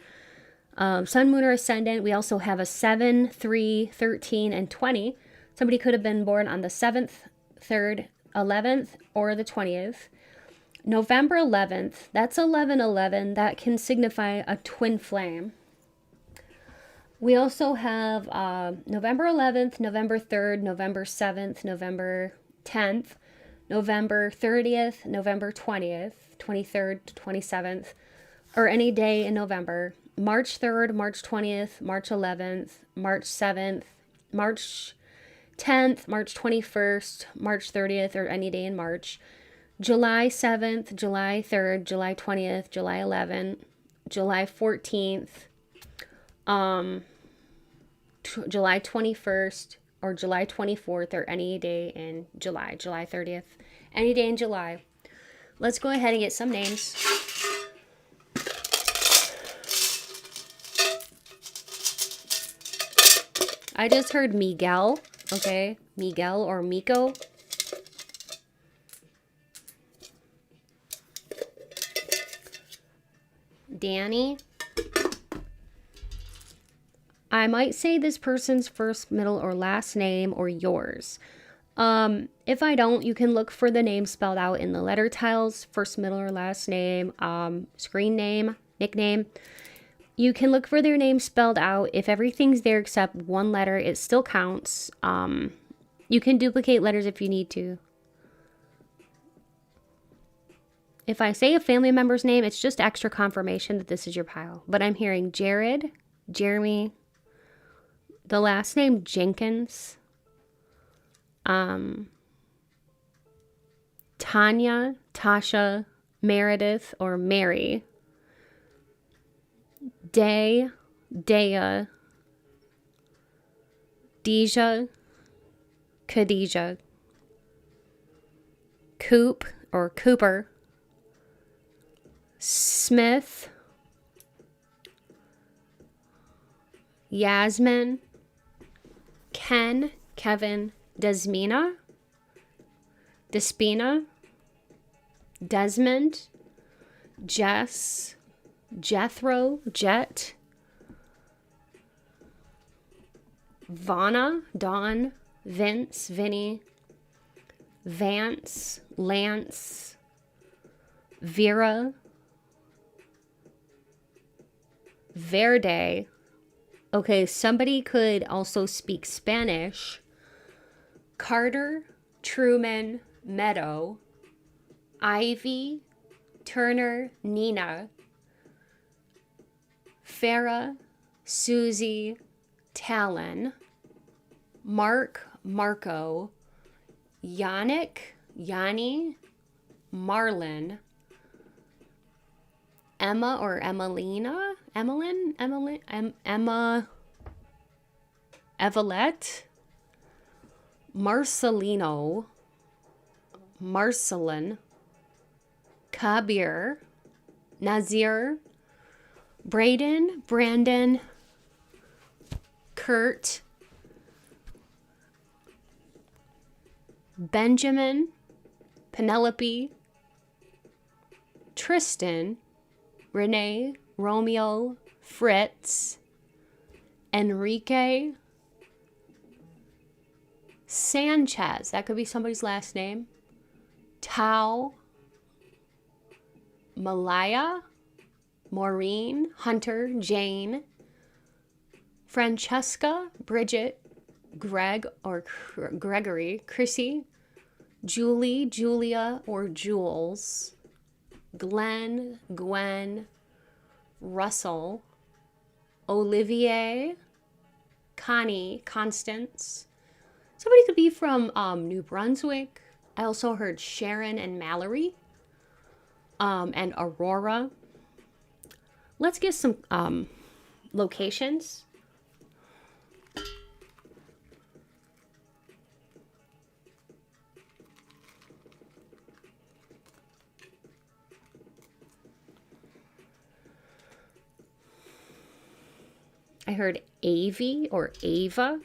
Sun, moon, or ascendant. We also have a 7, 3, 13, and 20. Somebody could have been born on the 7th, 3rd, 11th, or the 20th. November 11th, that's 1111. That can signify a twin flame. We also have November 11th, November 3rd, November 7th, November 10th, November 30th, November 20th, 23rd, 27th, or any day in November. March 3rd, March 20th, March 11th, March 7th, March 10th, March 21st, March 30th, or any day in March. July 7th, July 3rd, July 20th, July 11th, July 14th, July 21st, or July 24th, or any day in July, July 30th, any day in July. Let's go ahead and get some names. I just heard Miguel, okay? Miguel or Miko. Danny. I might say this person's first, middle, or last name, or yours. If I don't, you can look for the name spelled out in the letter tiles, first, middle, or last name, screen name, nickname. You can look for their name spelled out. If everything's there except one letter, it still counts. You can duplicate letters if you need to. If I say a family member's name, it's just extra confirmation that this is your pile. But I'm hearing Jared, Jeremy, the last name Jenkins, Tanya, Tasha, Meredith, or Mary, Day, Dea, Deja, Khadijah, Coop or Cooper, Smith, Yasmin, Ken, Kevin, Desmina, Despina, Desmond, Jess, Jethro, Jet, Vana, Dawn, Vince, Vinny, Vance, Lance, Vera, Verde. Okay, somebody could also speak Spanish. Carter, Truman, Meadow, Ivy, Turner, Nina, Farah, Susie, Talon, Mark, Marco, Yannick, Yanni, Marlin, Emma or Emelina, Emma, Evelette, Marcelino, Marcelin, Kabir, Nazir, Braden, Brandon, Kurt, Benjamin, Penelope, Tristan, Renee, Romeo, Fritz, Enrique, Sanchez, that could be somebody's last name, Tao, Malaya, Maureen, Hunter, Jane, Francesca, Bridget, Greg or Gregory, Chrissy, Julie, Julia or Jules, Glenn, Gwen, Russell, Olivier, Connie, Constance. Somebody could be from New Brunswick. I also heard Sharon and Mallory, and Aurora. Let's get some locations. I heard Avi or Ava.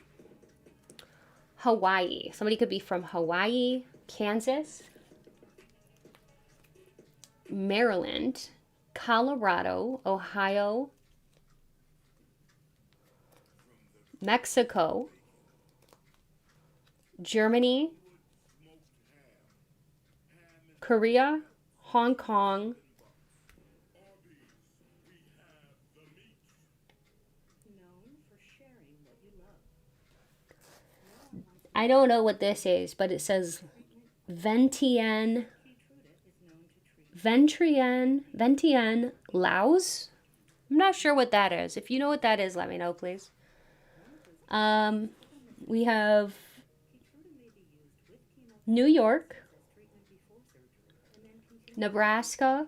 Hawaii. Somebody could be from Hawaii, Kansas, Maryland, Colorado, Ohio, Mexico, Germany, Korea, Hong Kong, I don't know what this is, but it says Vientiane, Laos. I'm not sure what that is. If you know what that is, let me know, please. We have New York, Nebraska,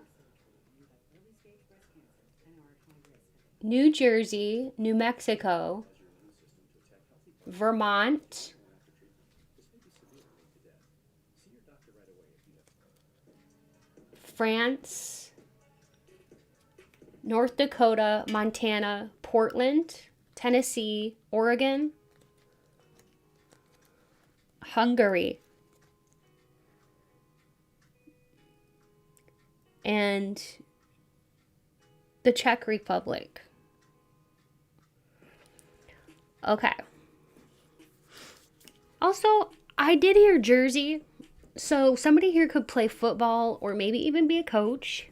New Jersey, New Mexico, Vermont, France, North Dakota, Montana, Portland, Tennessee, Oregon, Hungary, and the Czech Republic. Okay. Also, I did hear Jersey, so somebody here could play football or maybe even be a coach.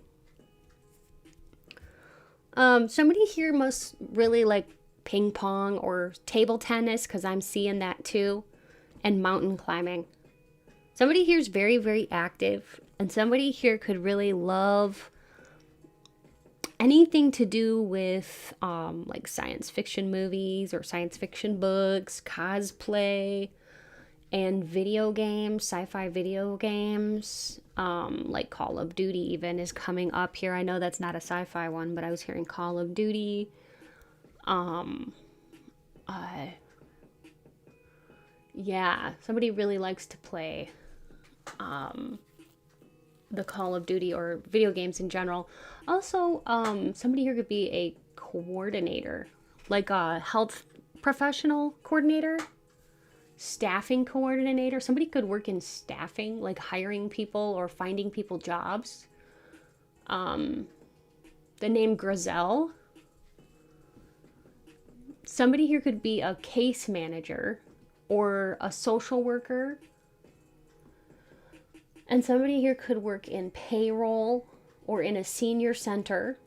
Somebody here must really like ping pong or table tennis, because I'm seeing that too, and mountain climbing. Somebody here is very, very active, and somebody here could really love anything to do with like science fiction movies or science fiction books, cosplay, and video games, sci-fi video games, like Call of Duty even is coming up here. I know that's not a sci-fi one, but I was hearing Call of Duty. Yeah, somebody really likes to play the Call of Duty or video games in general. Also, somebody here could be a coordinator, like a health professional coordinator, staffing coordinator. Somebody could work in staffing, like hiring people or finding people jobs. The name Grizel. Somebody here could be a case manager or a social worker. And somebody here could work in payroll or in a senior center.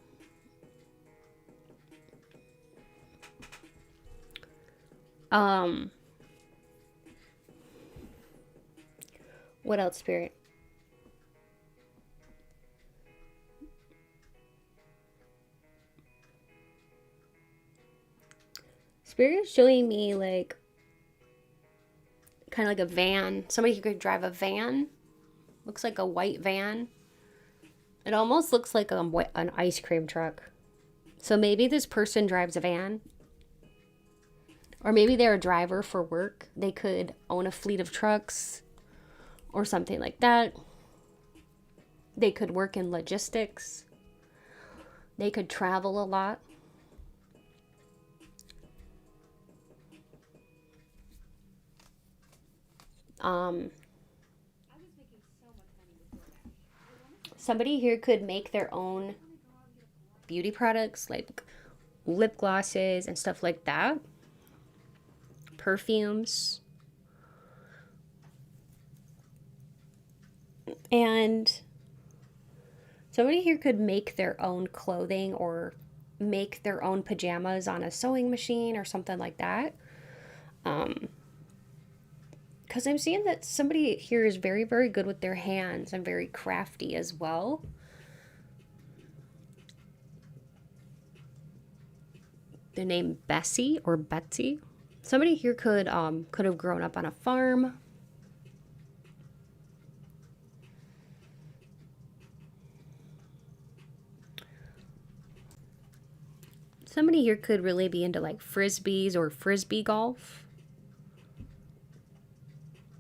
Um, what else, Spirit? Spirit is showing me like kind of like a van. Somebody who could drive a van. Looks like a white van. It almost looks like an ice cream truck. So maybe this person drives a van. Or maybe they're a driver for work. They could own a fleet of trucks or something like that. They could work in logistics. They could travel a lot. Somebody here could make their own beauty products like lip glosses and stuff like that. Perfumes. And somebody here could make their own clothing or make their own pajamas on a sewing machine or something like that. Because I'm seeing that somebody here is very, very good with their hands and very crafty as well. The name Bessie or Betsy. Somebody here could have grown up on a farm. Somebody here could really be into like frisbees or frisbee golf.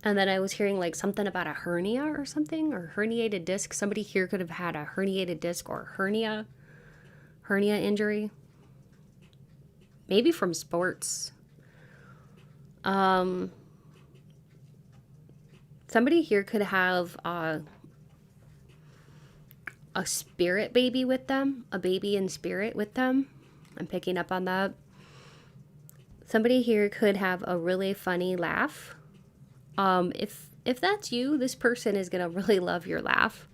And then I was hearing like something about a hernia or something, or herniated disc. Somebody here could have had a herniated disc or hernia injury. Maybe from sports. Somebody here could have a spirit baby with them, a baby in spirit with them. I'm picking up on that. Somebody here could have a really funny laugh. If that's you, this person is gonna really love your laugh.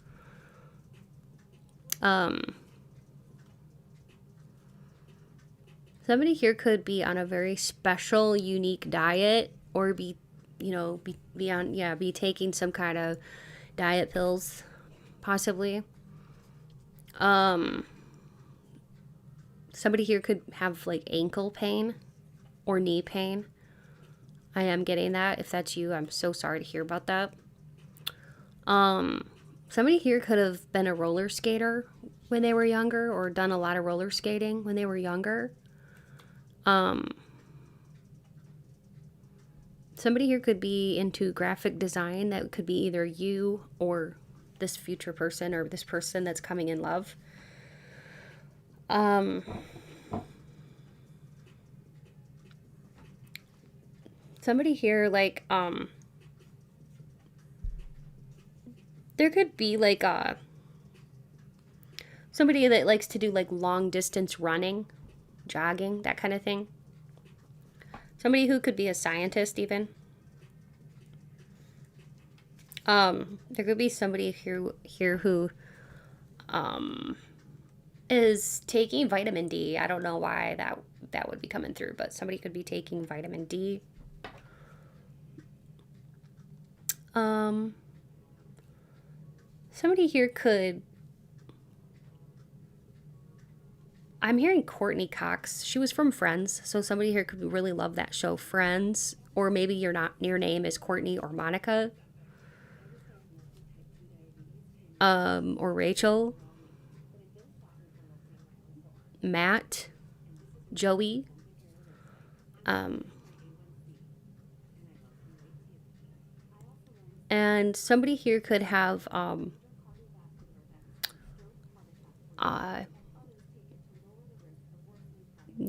Somebody here could be on a very special, unique diet, or be taking some kind of diet pills, possibly. Somebody here could have like ankle pain or knee pain. I am getting that. If that's you, I'm so sorry to hear about that. Somebody here could have been a roller skater when they were younger, or done a lot of roller skating when they were younger. Somebody here could be into graphic design. That could be either you or this future person, or this person that's coming in love. Somebody here, like, there could be, like, somebody that likes to do, like, long distance running, jogging, that kind of thing. Somebody who could be a scientist, even. There could be somebody here who, is taking vitamin D. I don't know why that would be coming through, but somebody could be taking vitamin D. Somebody here could... I'm hearing Courtney Cox. She was from Friends, so somebody here could really love that show, Friends. Or maybe your name is Courtney or Monica. Or Rachel. Matt. Joey. And somebody here could have, yeah,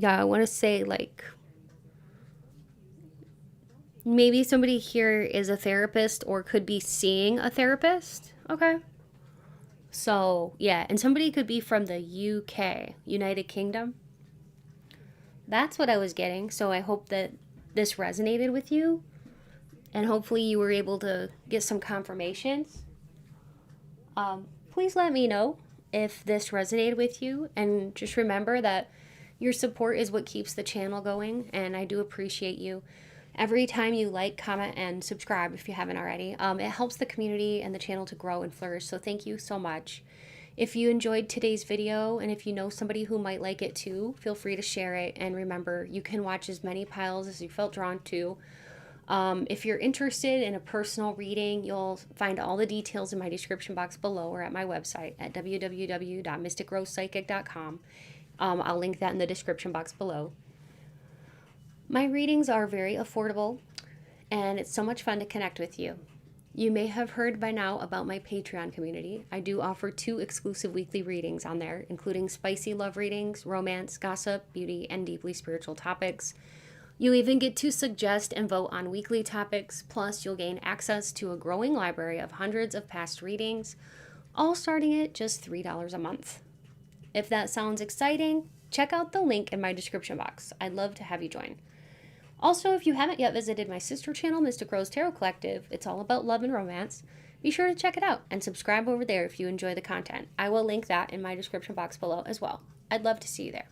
I want to say, like, maybe somebody here is a therapist or could be seeing a therapist. Okay. So, yeah, and somebody could be from the UK, United Kingdom. That's what I was getting. So I hope that this resonated with you. And hopefully you were able to get some confirmations. Please let me know if this resonated with you. And just remember that Your support is what keeps the channel going, and I do appreciate you. Every time you like, comment, and subscribe if you haven't already, it helps the community and the channel to grow and flourish, so thank you so much. If you enjoyed today's video, and if you know somebody who might like it too, feel free to share it, and remember, you can watch as many piles as you felt drawn to. If you're interested in a personal reading, you'll find all the details in my description box below or at my website at www.mysticrosepsychic.com. I'll link that in the description box below. My readings are very affordable, and it's so much fun to connect with you. You may have heard by now about my Patreon community. I do offer 2 exclusive weekly readings on there, including spicy love readings, romance, gossip, beauty, and deeply spiritual topics. You even get to suggest and vote on weekly topics, plus you'll gain access to a growing library of hundreds of past readings, all starting at just $3 a month. If that sounds exciting, check out the link in my description box. I'd love to have you join. Also, if you haven't yet visited my sister channel, Mystic Rose Tarot Collective, it's all about love and romance, be sure to check it out and subscribe over there if you enjoy the content. I will link that in my description box below as well. I'd love to see you there.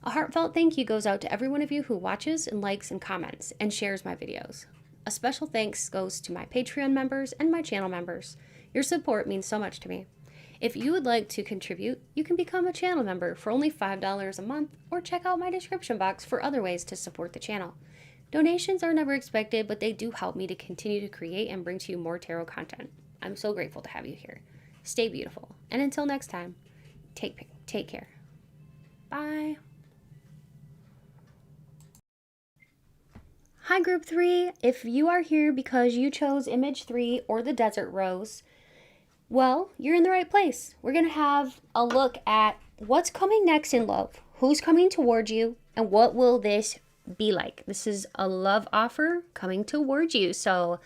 A heartfelt thank you goes out to every one of you who watches and likes and comments and shares my videos. A special thanks goes to my Patreon members and my channel members. Your support means so much to me. If you would like to contribute, you can become a channel member for only $5 a month, or check out my description box for other ways to support the channel. Donations are never expected, but they do help me to continue to create and bring to you more tarot content. I'm so grateful to have you here. Stay beautiful, and until next time, take care. Bye. Hi Group 3, if you are here because you chose Image 3 or the Desert Rose, well, you're in the right place. We're going to have a look at what's coming next in love, who's coming towards you, and what will this be like. This is a love offer coming towards you. So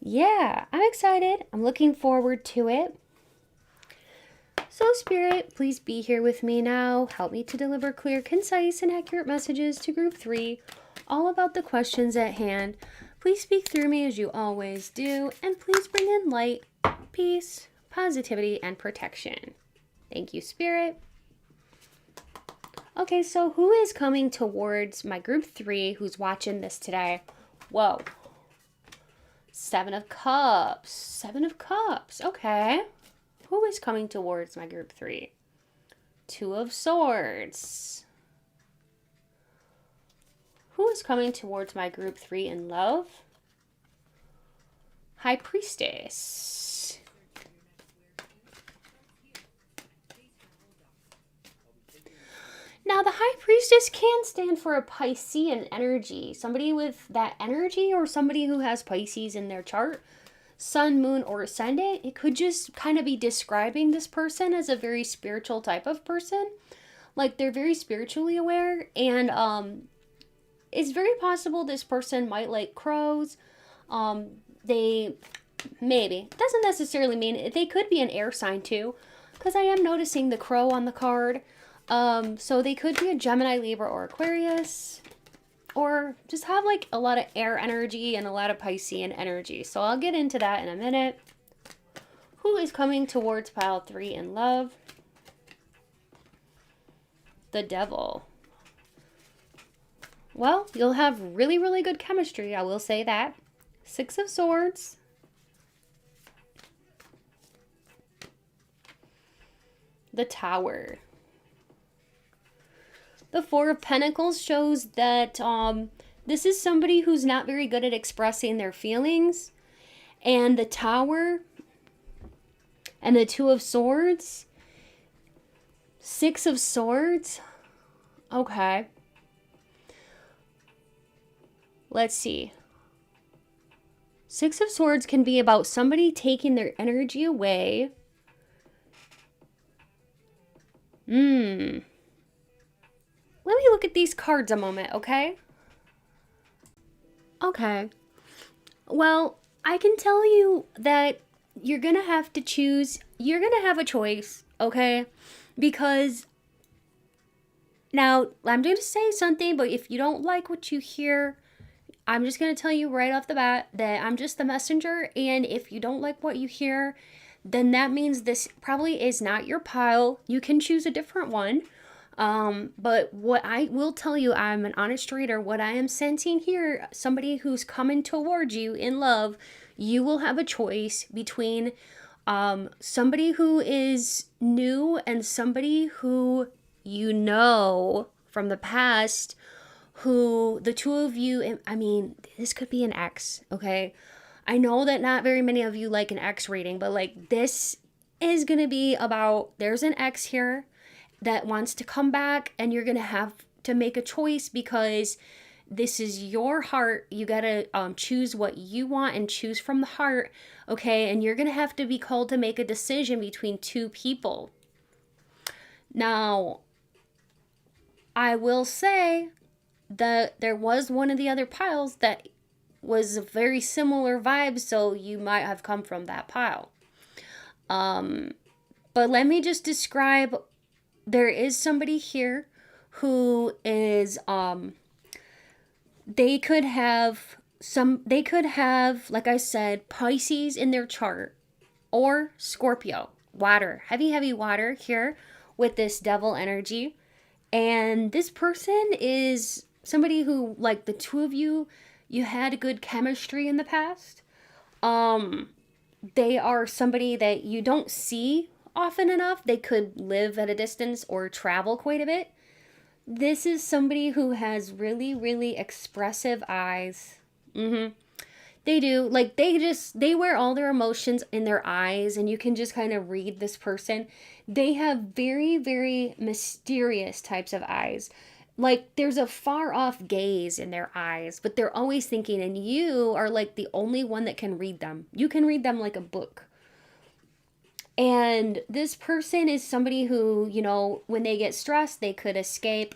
yeah, I'm excited. I'm looking forward to it. So Spirit, please be here with me now. Help me to deliver clear, concise, and accurate messages to Group 3, all about the questions at hand. Please speak through me as you always do, and please bring in light, peace, positivity, and protection. Thank you, Spirit. Okay, so who is coming towards my Group 3 who's watching this today? Whoa. 7 of Cups. 7 of Cups. Okay. Who is coming towards my Group 3? 2 of Swords. Who is coming towards my Group 3 in love? High Priestess. Now, the High Priestess can stand for a Piscean energy. Somebody with that energy, or somebody who has Pisces in their chart, Sun, Moon, or Ascendant. It could just kind of be describing this person as a very spiritual type of person. Like, they're very spiritually aware, and it's very possible this person might like crows. They maybe, doesn't necessarily mean, they could be an air sign too, because I am noticing the crow on the card. So they could be a Gemini, Libra, or Aquarius, or just have like a lot of air energy and a lot of Piscean energy. So I'll get into that in a minute. Who is coming towards pile 3 in love? The Devil. Well, you'll have really, really good chemistry, I will say that. 6 of Swords. The Tower. The 4 of Pentacles shows that this is somebody who's not very good at expressing their feelings. And the Tower and the 2 of Swords. 6 of Swords. Okay. Let's see. 6 of Swords can be about somebody taking their energy away. Let me look at these cards a moment, okay? Okay. Well, I can tell you that you're going to have to choose. You're going to have a choice, okay? Because now, I'm going to say something, but if you don't like what you hear, I'm just going to tell you right off the bat that I'm just the messenger, and if you don't like what you hear, then that means this probably is not your pile. You can choose a different one. But what I will tell you, I'm an honest reader. What I am sensing here, somebody who's coming towards you in love, you will have a choice between somebody who is new and somebody who you know from the past, who the two of you, I mean, this could be an ex, okay? I know that not very many of you like an X rating, but like this is going to be about there's an X here that wants to come back, and you're going to have to make a choice because this is your heart. You got to choose what you want and choose from the heart, okay? And you're going to have to be called to make a decision between two people. Now, I will say that there was one of the other piles that was a very similar vibe, so you might have come from that pile. But let me just describe, there is somebody here who is, they could have, like I said, Pisces in their chart, or Scorpio, water, heavy water here with this devil energy. And this person is somebody who, like the two of you, you had good chemistry in the past. They are somebody that you don't see often enough. They could live at a distance or travel quite a bit. This is somebody who has really expressive eyes. They do. Like, they wear all their emotions in their eyes, and you can just kind of read this person. They have very mysterious types of eyes. Like, there's a far off gaze in their eyes, but they're always thinking, and you are like the only one that can read them. You can read them like a book. And this person is somebody who, you know, when they get stressed, they could escape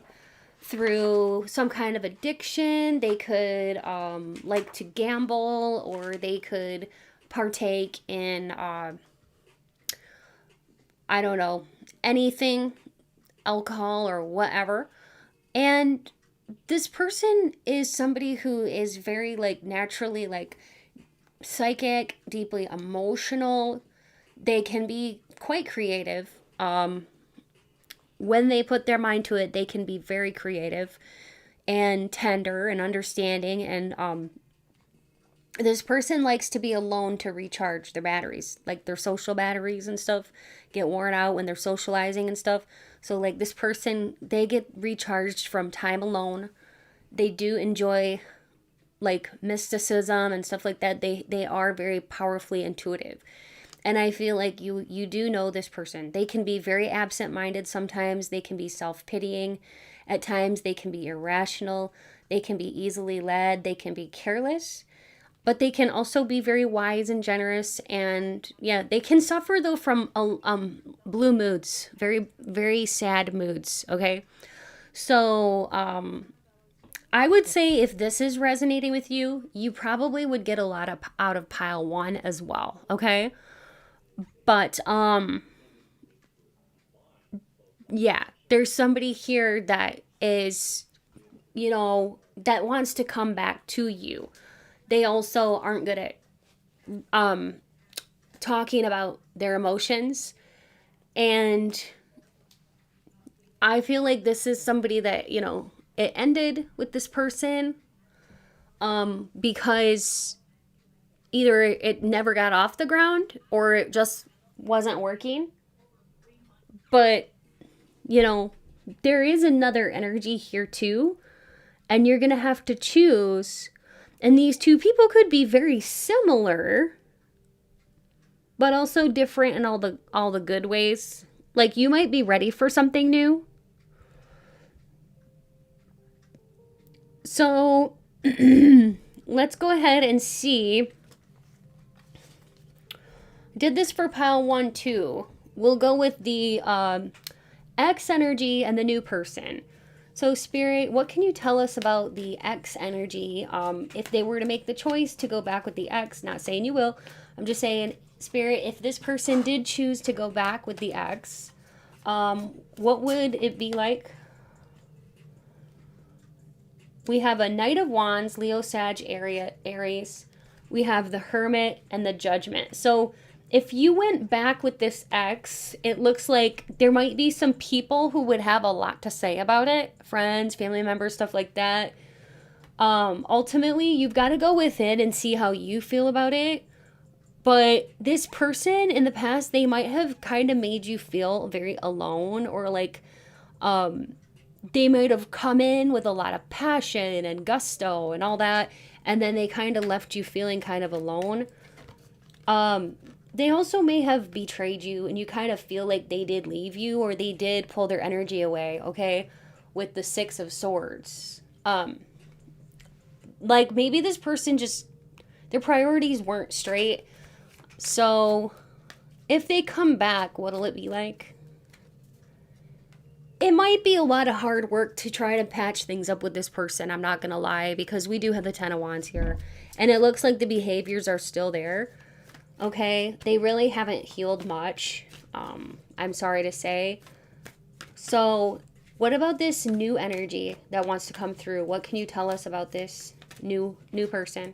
through some kind of addiction. They could like to gamble, or they could partake in, I don't know, anything, alcohol or whatever. And this person is somebody who is very, like, naturally, like, psychic, deeply emotional. They can be quite creative. When they put their mind to it, they can be very creative and tender and understanding. And this person likes to be alone to recharge their batteries, like their social batteries and stuff get worn out when they're socializing and stuff. So like this person, they get recharged from time alone. They do enjoy like mysticism and stuff like that. They are very powerfully intuitive. And I feel like you do know this person. They can be very absent-minded sometimes. They can be self-pitying. At times they can be irrational. They can be easily led. They can be careless. But they can also be very wise and generous. And yeah, they can suffer though from blue moods, very sad moods, okay? So I would say if this is resonating with you, you probably would get a lot out of pile 1 as well, okay? But yeah, there's somebody here that is, you know, that wants to come back to you. They also aren't good at talking about their emotions. And I feel like this is somebody that, you know, it ended with this person because either it never got off the ground or it just wasn't working. But, you know, there is another energy here too. And you're going to have to choose. And these two people could be very similar, but also different in all the good ways. Like, you might be ready for something new. So let's go ahead and see. Did this for pile 1 too. We'll go with the X energy and the new person. So Spirit, what can you tell us about the X energy? If they were to make the choice to go back with the X, not saying you will, I'm just saying, Spirit, if this person did choose to go back with the X, what would it be like? We have a Knight of Wands, Leo, Sag, Aries. We have the Hermit and the Judgment. So if you went back with this ex, it looks like there might be some people who would have a lot to say about it. Friends, family members, stuff like that. Ultimately, you've got to go within and see how you feel about it. But this person in the past, they might have kind of made you feel very alone, or like they might have come in with a lot of passion and gusto and all that, and then they kind of left you feeling kind of alone. They also may have betrayed you, and you kind of feel like they did leave you, or they did pull their energy away, okay? With the Six of Swords. Like, maybe this person just, their priorities weren't straight. So, if they come back, what'll it be like? It might be a lot of hard work to try to patch things up with this person, I'm not gonna lie, because we do have the Ten of Wands here. And it looks like the behaviors are still there. Okay, they really haven't healed much, I'm sorry to say. So, what about this new energy that wants to come through? What can you tell us about this new person?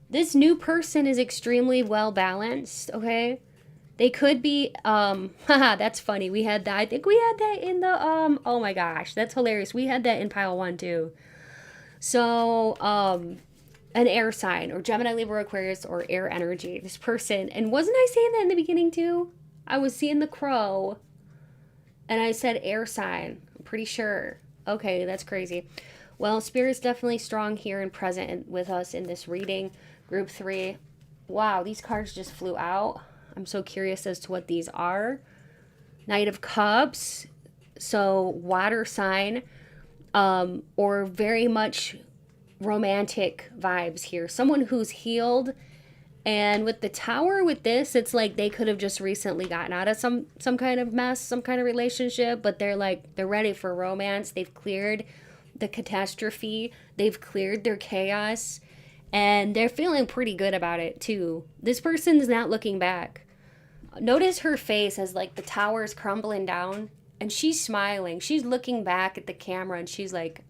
This new person is extremely well balanced, okay? They could be, haha, that's funny. We had that. I think we had that in the, oh my gosh, that's hilarious. We had that in pile 1 too. So, an air sign, or Gemini, Libra, Aquarius, or air energy. This person, and wasn't I saying that in the beginning too? I was seeing the crow, and I said air sign. I'm pretty sure. Okay, that's crazy. Well, Spirit's definitely strong here and present with us in this reading. Group 3. Wow, these cards just flew out. I'm so curious as to what these are. Knight of Cups. So, water sign. Or very much romantic vibes here. Someone who's healed. And with the Tower, with this, it's like they could have just recently gotten out of some kind of mess, some kind of relationship. But they're ready for romance. They've cleared the catastrophe. They've cleared their chaos. And they're feeling pretty good about it too. This person's not looking back. Notice her face as like the tower's crumbling down, and she's smiling. She's looking back at the camera, and she's like,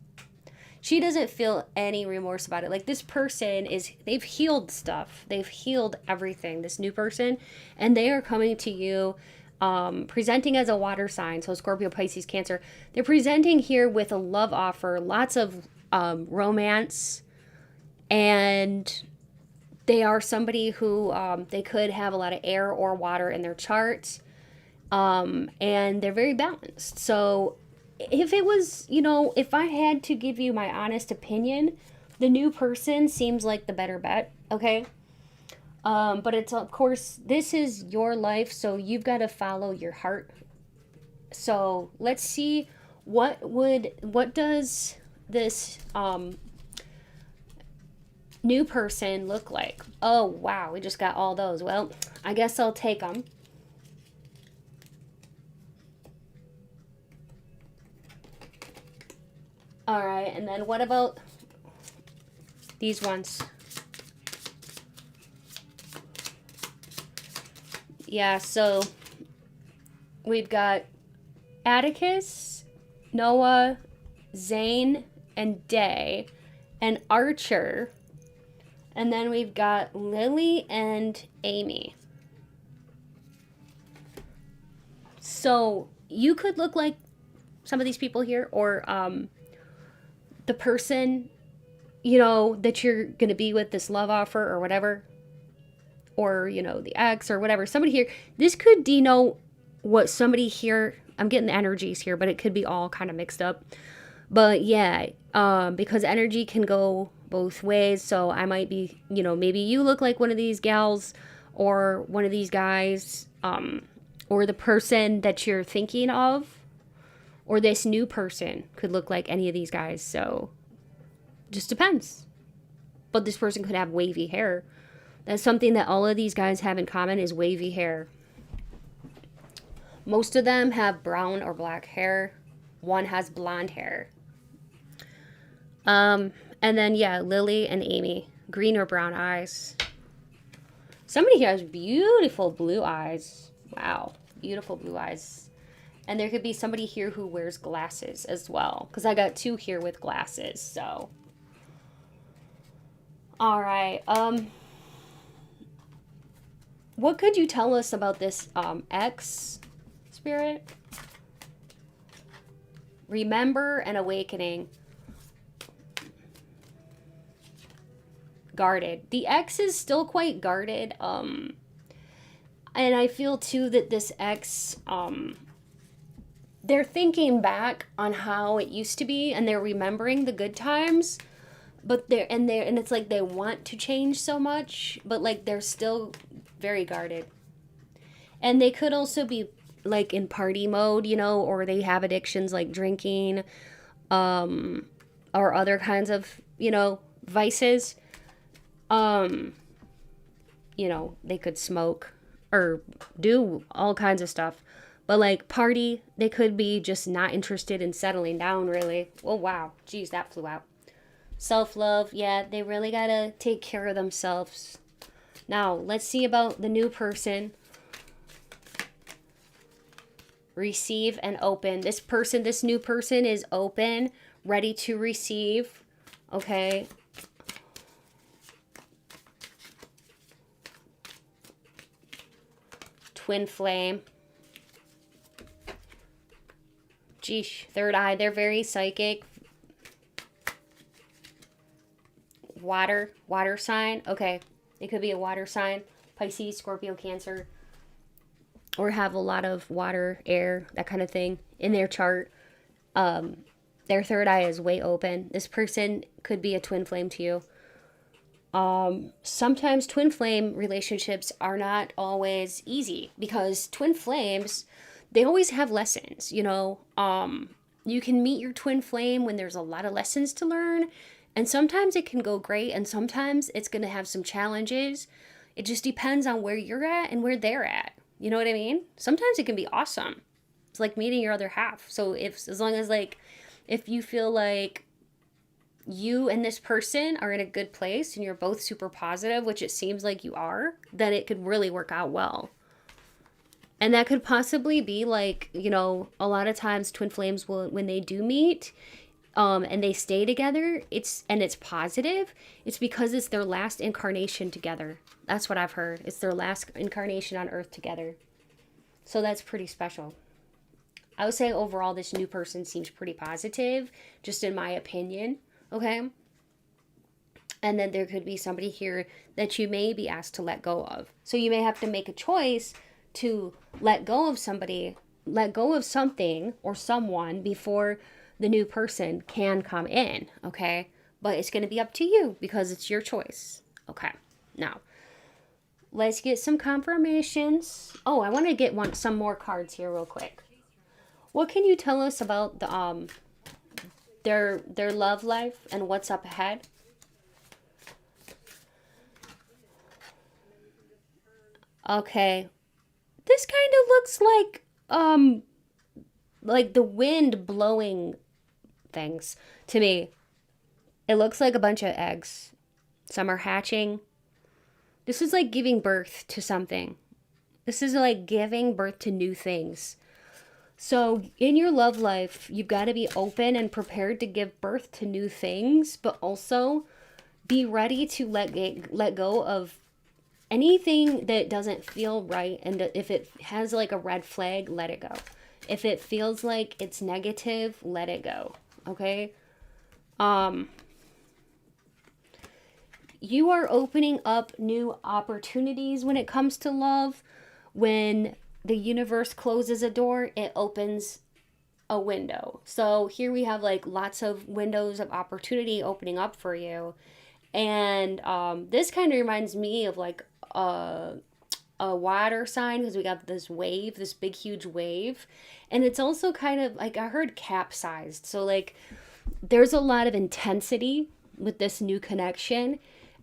she doesn't feel any remorse about it. Like, this person they've healed stuff. They've healed everything, this new person. And they are coming to you, presenting as a water sign. So Scorpio, Pisces, Cancer. They're presenting here with a love offer, lots of romance. And they are somebody who, they could have a lot of air or water in their chart. And they're very balanced. So if it was, if I had to give you my honest opinion, the new person seems like the better bet, okay? But it's, of course, this is your life, so you've got to follow your heart. So let's see what does this, new person look like? Oh, wow, we just got all those. Well, I guess I'll take them. All right, and then what about these ones? Yeah, so we've got Atticus, Noah, Zane, and Day, and Archer. And then we've got Lily and Amy. So you could look like some of these people here, or the person, that you're going to be with, this love offer or whatever, or, the ex or whatever. Somebody here, this could denote what somebody here, I'm getting the energies here, but it could be all kind of mixed up. But yeah, because energy can go both ways. So I might be, maybe you look like one of these gals or one of these guys, or the person that you're thinking of, or this new person could look like any of these guys. So just depends. But this person could have wavy hair. That's something that all of these guys have in common, is wavy hair. Most of them have brown or black hair. One has blonde hair. And then, yeah, Lily and Amy, green or brown eyes. Somebody here has beautiful blue eyes. Wow, beautiful blue eyes. And there could be somebody here who wears glasses as well, because I got 2 here with glasses, so. All right. What could you tell us about this ex spirit? Remember and awakening. Guarded. The ex is still quite guarded. And I feel too that this ex, they're thinking back on how it used to be, and they're remembering the good times, but and it's like they want to change so much, but like they're still very guarded. And they could also be like in party mode, you know, or they have addictions like drinking, or other kinds of, you know, vices. You know, they could smoke or do all kinds of stuff. But like party, they could be just not interested in settling down, really. Oh, wow. Geez, that flew out. Self-love, yeah, they really gotta take care of themselves. Now, let's see about the new person. Receive and open. This new person is open, ready to receive. Okay. Twin flame. Geesh, third eye. They're very psychic. Water sign. Okay, it could be a water sign. Pisces, Scorpio, Cancer. Or have a lot of water, air, that kind of thing in their chart. Their third eye is way open. This person could be a twin flame to you. Sometimes twin flame relationships are not always easy because twin flames, they always have lessons, you know. You can meet your twin flame when there's a lot of lessons to learn, and sometimes it can go great, and sometimes it's going to have some challenges. It just depends on where you're at and where they're at. You know what I mean? Sometimes it can be awesome. It's like meeting your other half. So as long as like, if you feel like you and this person are in a good place and you're both super positive, which it seems like you are, then it could really work out well. And that could possibly be like, you know, a lot of times twin flames will, when they do meet, and they stay together, it's positive, it's because it's their last incarnation together. That's what I've heard. It's their last incarnation on Earth together. So that's pretty special. I would say overall this new person seems pretty positive, just in my opinion. Okay? And then there could be somebody here that you may be asked to let go of. So you may have to make a choice to let go of somebody, let go of something or someone before the new person can come in. Okay? But it's going to be up to you because it's your choice. Okay. Now, let's get some confirmations. Oh, I want to get some more cards here real quick. What can you tell us about the their love life and what's up ahead? Okay. This kind of looks like the wind blowing things to me. It looks like a bunch of eggs. Some are hatching. This is like giving birth to something. This is like giving birth to new things. So in your love life, you've got to be open and prepared to give birth to new things, but also be ready to let go of anything that doesn't feel right. And if it has like a red flag, let it go. If it feels like it's negative, let it go. Okay? You are opening up new opportunities when it comes to love. When the universe closes a door, it opens a window. So here we have like lots of windows of opportunity opening up for you. And this kind of reminds me of like a water sign, because we got this wave, this big huge wave. And it's also kind of like, I heard capsized. So like there's a lot of intensity with this new connection.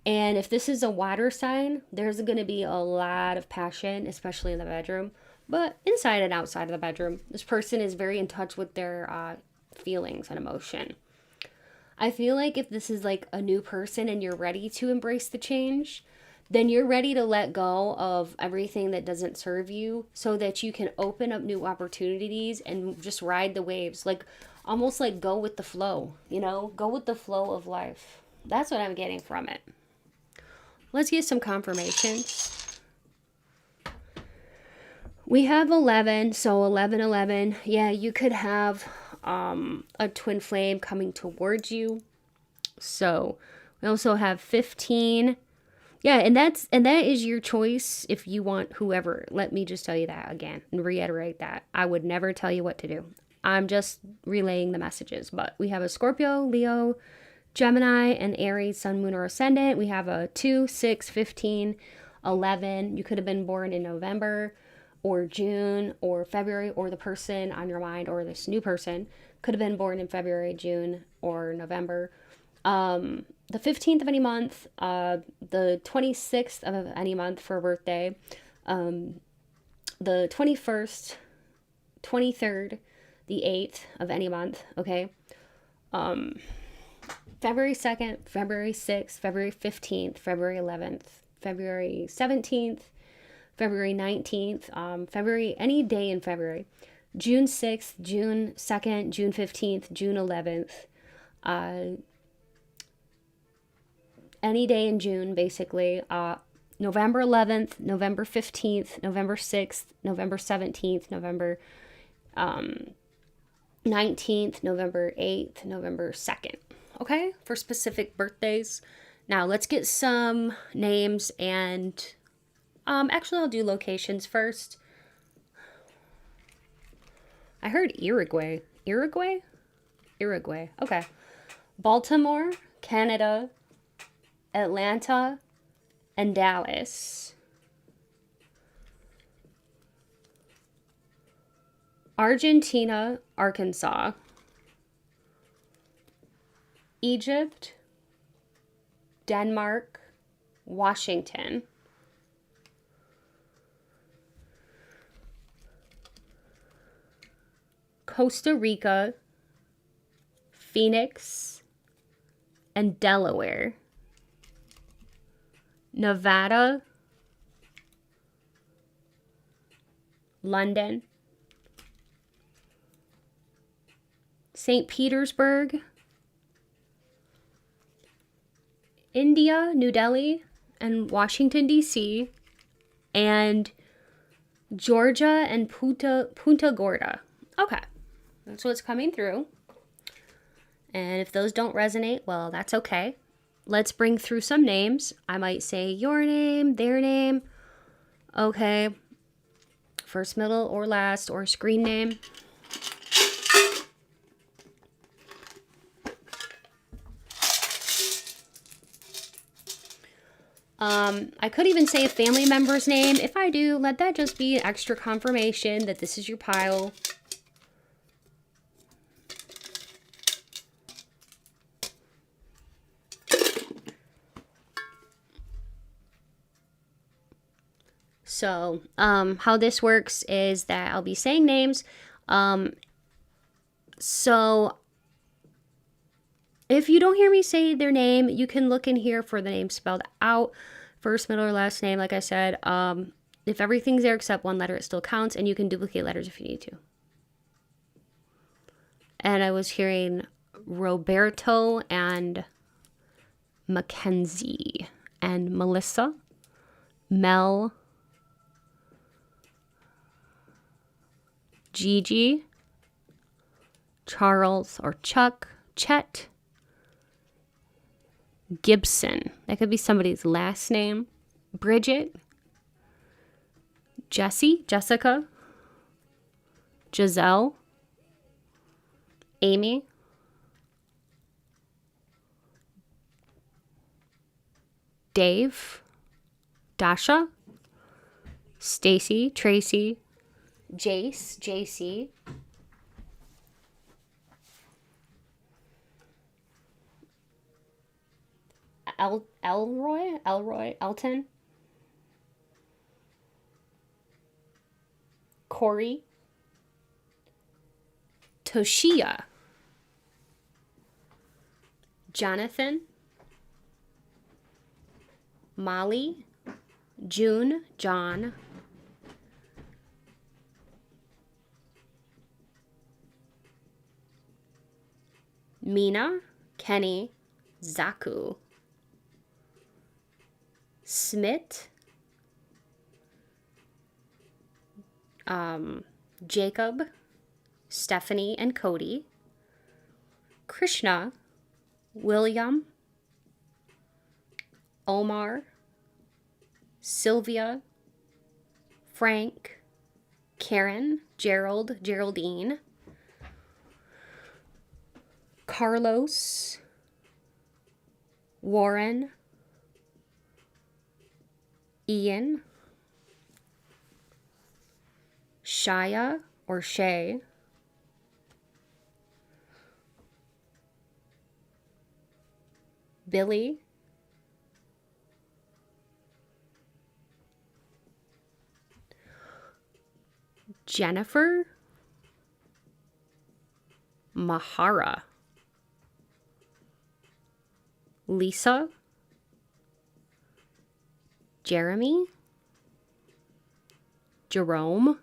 And if this is a water sign, there's going to be a lot of passion, especially in the bedroom. But inside and outside of the bedroom, this person is very in touch with their feelings and emotion. I feel like if this is like a new person and you're ready to embrace the change, then you're ready to let go of everything that doesn't serve you so that you can open up new opportunities and just ride the waves. Like almost like go with the flow, you know, go with the flow of life. That's what I'm getting from it. Let's get some confirmations. We have 11, so 11, 11. Yeah, you could have a twin flame coming towards you. So we also have 15. Yeah, and that is your choice if you want whoever. Let me just tell you that again and reiterate that. I would never tell you what to do. I'm just relaying the messages. But we have a Scorpio, Leo, Gemini, and Aries, Sun, Moon, or Ascendant. We have a 2, 6, 15, 11. You could have been born in November or June or February, or the person on your mind or this new person could have been born in February, June, or November. The 15th of any month, the 26th of any month for a birthday, the 21st, 23rd, the 8th of any month, okay? February 2nd, February 6th, February 15th, February 11th, February 17th, February 19th, February, any day in February, June 6th, June 2nd, June 15th, June 11th, any day in June, basically, November 11th, November 15th, November 6th, November 17th, November 19th, November 8th, November 2nd. Okay, for specific birthdays. Now let's get some names and actually I'll do locations first. I heard Uruguay. Uruguay? Uruguay. Okay. Baltimore, Canada, Atlanta, and Dallas. Argentina, Arkansas. Egypt, Denmark, Washington. Costa Rica, Phoenix, and Delaware. Nevada, London, St. Petersburg, India, New Delhi, and Washington, D.C., and Georgia and Punta Gorda. Okay, that's what's coming through. And if those don't resonate, well, that's okay. Let's bring through some names. I might say your name, their name. Okay. First, middle, or last, or screen name. I could even say a family member's name. If I do, let that just be extra confirmation that this is your pile. So, how this works is that I'll be saying names. So, if you don't hear me say their name, you can look in here for the name spelled out. First, middle, or last name, like I said. If everything's there except one letter, it still counts, and you can duplicate letters if you need to. And I was hearing Roberto and Mackenzie and Melissa, Mel, Gigi, Charles or Chuck, Chet, Gibson. That could be somebody's last name. Bridget, Jessie, Jessica, Giselle, Amy, Dave, Dasha, Stacy, Tracy, Jace, JC, Elroy, Elton, Corey, Toshia, Jonathan, Molly, June, John, Mina, Kenny, Zaku, Smith, Jacob, Stephanie and Cody, Krishna, William, Omar, Sylvia, Frank, Karen, Gerald, Geraldine, Carlos, Warren, Ian, Shia or Shay, Billy, Jennifer, Mahara, Lisa, Jeremy, Jerome,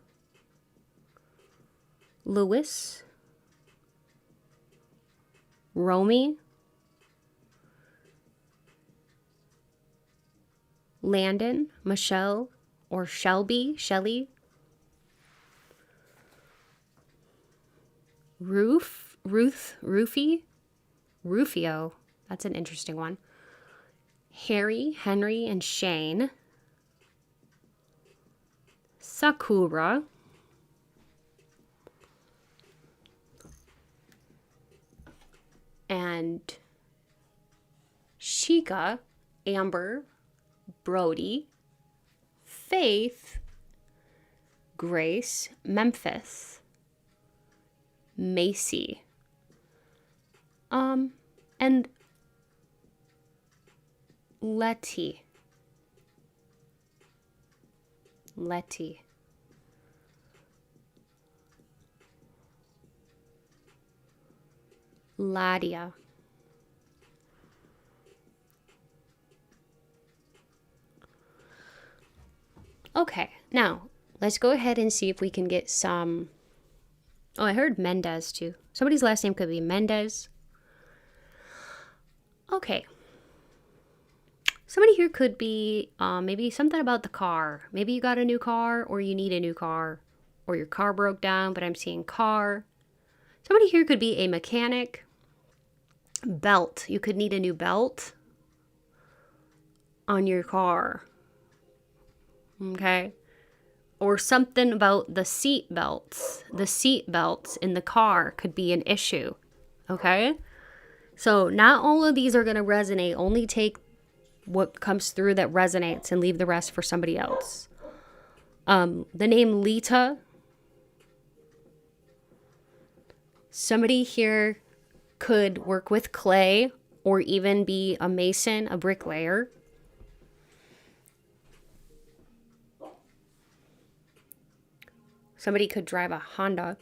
Louis, Romy, Landon, Michelle, or Shelby, Shelly, Rufie, Rufio, that's an interesting one, Harry, Henry, and Shane, Sakura, and Shika, Amber, Brody, Faith, Grace, Memphis, Macy, and Letty, Ladia, okay, now let's go ahead and see if we can get some. Oh, I heard Mendez too. Somebody's last name could be Mendez. Okay. Somebody here could be maybe something about the car. Maybe you got a new car, or you need a new car, or your car broke down, but I'm seeing car. Somebody here could be a mechanic. Belt. You could need a new belt on your car. Okay. Or something about the seat belts. The seat belts in the car could be an issue. Okay. So not all of these are going to resonate. Only take what comes through that resonates and leave the rest for somebody else. The name Lita. Somebody here could work with clay or even be a mason, a bricklayer. Somebody could drive a Honda,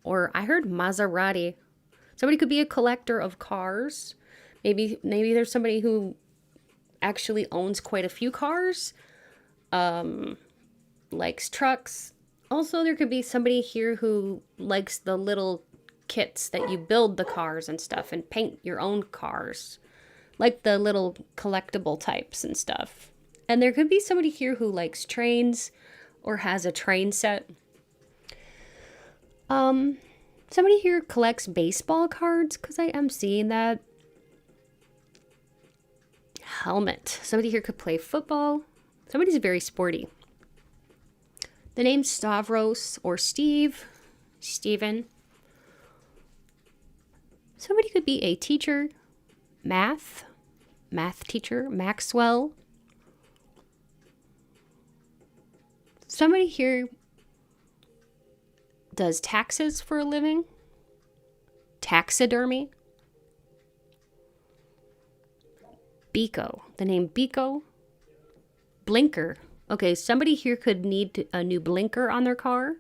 or I heard Maserati. Somebody could be a collector of cars. Maybe there's somebody who actually owns quite a few cars, likes trucks. Also, there could be somebody here who likes the little kits that you build the cars and stuff and paint your own cars, like the little collectible types and stuff. And there could be somebody here who likes trains or has a train set. Somebody here collects baseball cards, because I am seeing that. Helmet. Somebody here could play football. Somebody's very sporty. The name Stavros or Steve, Steven. Somebody could be a teacher, math teacher, Maxwell. Somebody here does taxes for a living, taxidermy. Biko, the name Biko. Blinker. Okay, somebody here could need a new blinker on their car.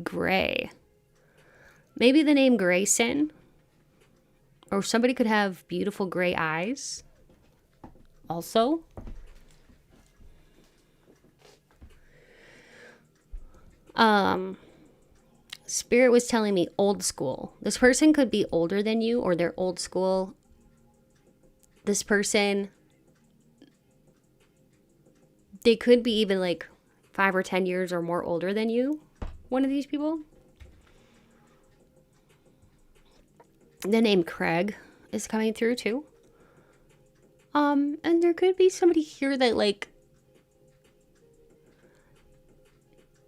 Gray. Maybe the name Grayson. Or somebody could have beautiful gray eyes. Also. Spirit was telling me old school. This person could be older than you, or they're old school. This person They could be even like 5 or 10 years or more older than you, one of these people. The name Craig is coming through too. And there could be somebody here that like,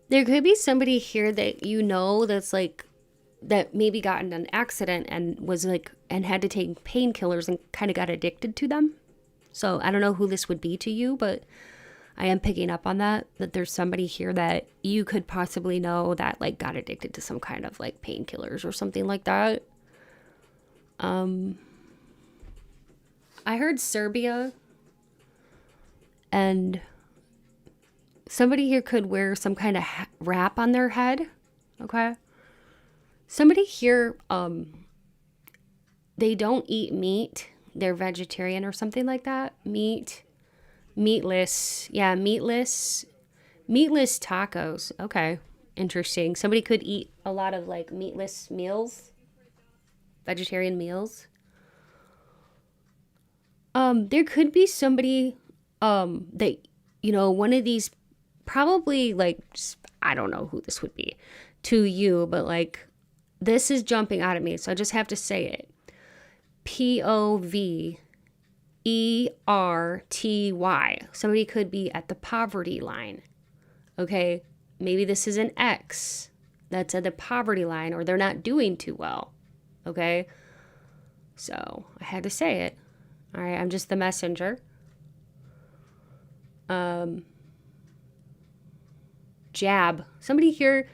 there could be somebody here that you know that's like, that maybe got in an accident and was like, and had to take painkillers and kind of got addicted to them. So I don't know who this would be to you, but I am picking up on that there's somebody here that you could possibly know that like got addicted to some kind of like painkillers or something like that. I heard Serbia, and somebody here could wear some kind of wrap on their head. Okay. Somebody here, they don't eat meat. They're vegetarian or something like that. Meatless. Yeah, meatless tacos. Okay. Interesting. Somebody could eat a lot of like meatless meals, vegetarian meals. There could be somebody, that, you know, one of these, probably like, I don't know who this would be to you, but like, this is jumping out at me, so I just have to say it. Poverty. Somebody could be at the poverty line. Okay, maybe this is an ex that's at the poverty line, or they're not doing too well. Okay, so I had to say it. All right, I'm just the messenger. Jab. Somebody here,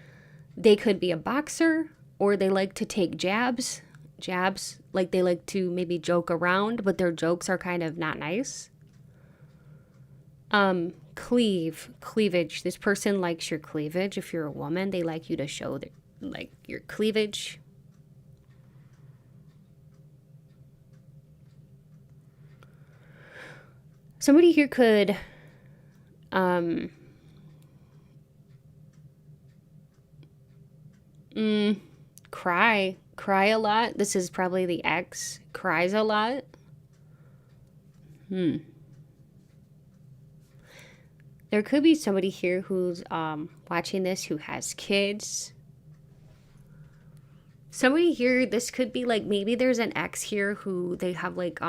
they could be a boxer, or they like to take jabs, like they like to maybe joke around, but their jokes are kind of not nice. Cleavage. This person likes your cleavage. If you're a woman, they like you to show like your cleavage. Somebody here could, cry a lot. This is probably the ex. Cries a lot. There could be somebody here who's watching this who has kids. Somebody here, this could be like, maybe there's an ex here who they have like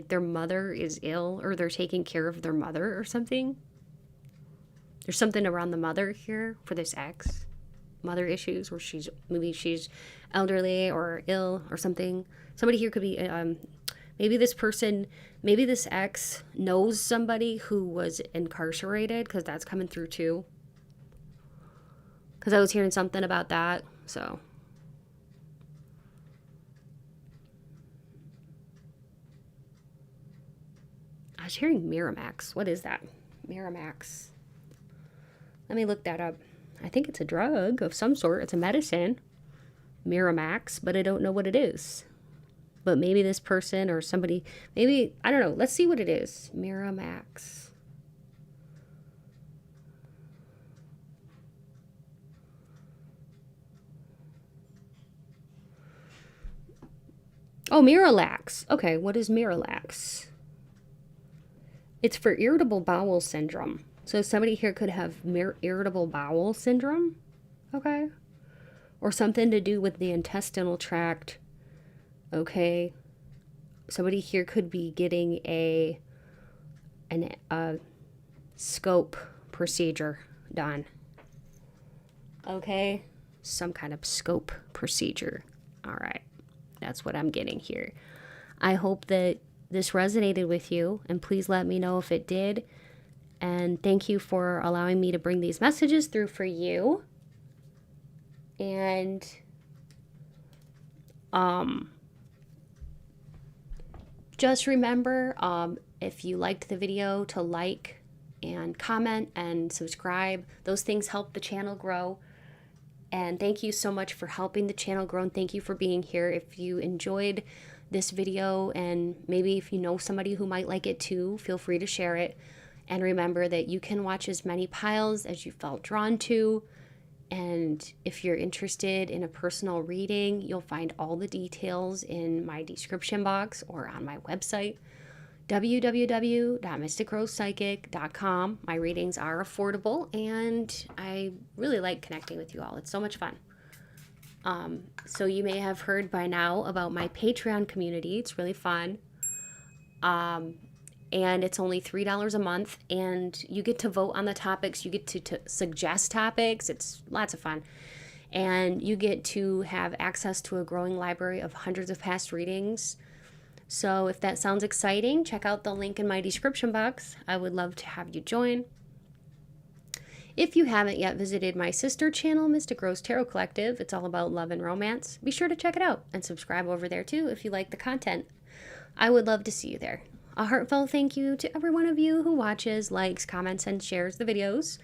their mother is ill, or they're taking care of their mother or something. There's something around the mother here for this ex. Mother issues, or maybe she's elderly or ill or something. Somebody here could be, maybe this ex knows somebody who was incarcerated, because that's coming through too. Because I was hearing something about that, so. I was hearing Miramax. What is that? Miramax. Let me look that up. I think it's a drug of some sort. It's a medicine. Miramax, but I don't know what it is. But maybe this person or somebody, maybe, I don't know. Let's see what it is. Miramax. Oh, Miralax. Okay, what is Miralax? It's for irritable bowel syndrome. So somebody here could have irritable bowel syndrome. Okay. Or something to do with the intestinal tract. Okay. Somebody here could be getting a scope procedure done. Okay. Some kind of scope procedure. All right. That's what I'm getting here. I hope that this resonated with you, and please let me know if it did. And thank you for allowing me to bring these messages through for you. And just remember, if you liked the video, to like and comment and subscribe. Those things help the channel grow. And thank you so much for helping the channel grow, and thank you for being here. If you enjoyed this video, and maybe if you know somebody who might like it too, feel free to share it. And remember that you can watch as many piles as you felt drawn to. And if you're interested in a personal reading, you'll find all the details in my description box or on my website. www.mysticrosepsychic.com. My readings are affordable, and I really like connecting with you all. It's so much fun. So you may have heard by now about my Patreon community. It's really fun. And it's only $3 a month, and you get to vote on the topics. You get to suggest topics. It's lots of fun. And you get to have access to a growing library of hundreds of past readings. So if that sounds exciting, check out the link in my description box. I would love to have you join. If you haven't yet visited my sister channel, Mystic Rose Tarot Collective, it's all about love and romance. Be sure to check it out and subscribe over there too if you like the content. I would love to see you there. A heartfelt thank you to every one of you who watches, likes, comments, and shares the videos.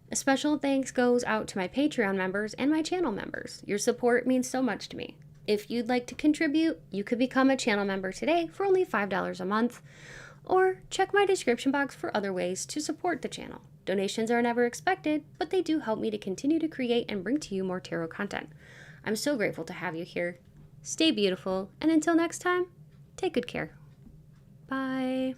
A special thanks goes out to my Patreon members and my channel members. Your support means so much to me. If you'd like to contribute, you could become a channel member today for only $5 a month, or check my description box for other ways to support the channel. Donations are never expected, but they do help me to continue to create and bring to you more tarot content. I'm so grateful to have you here. Stay beautiful, and until next time, take good care. Bye.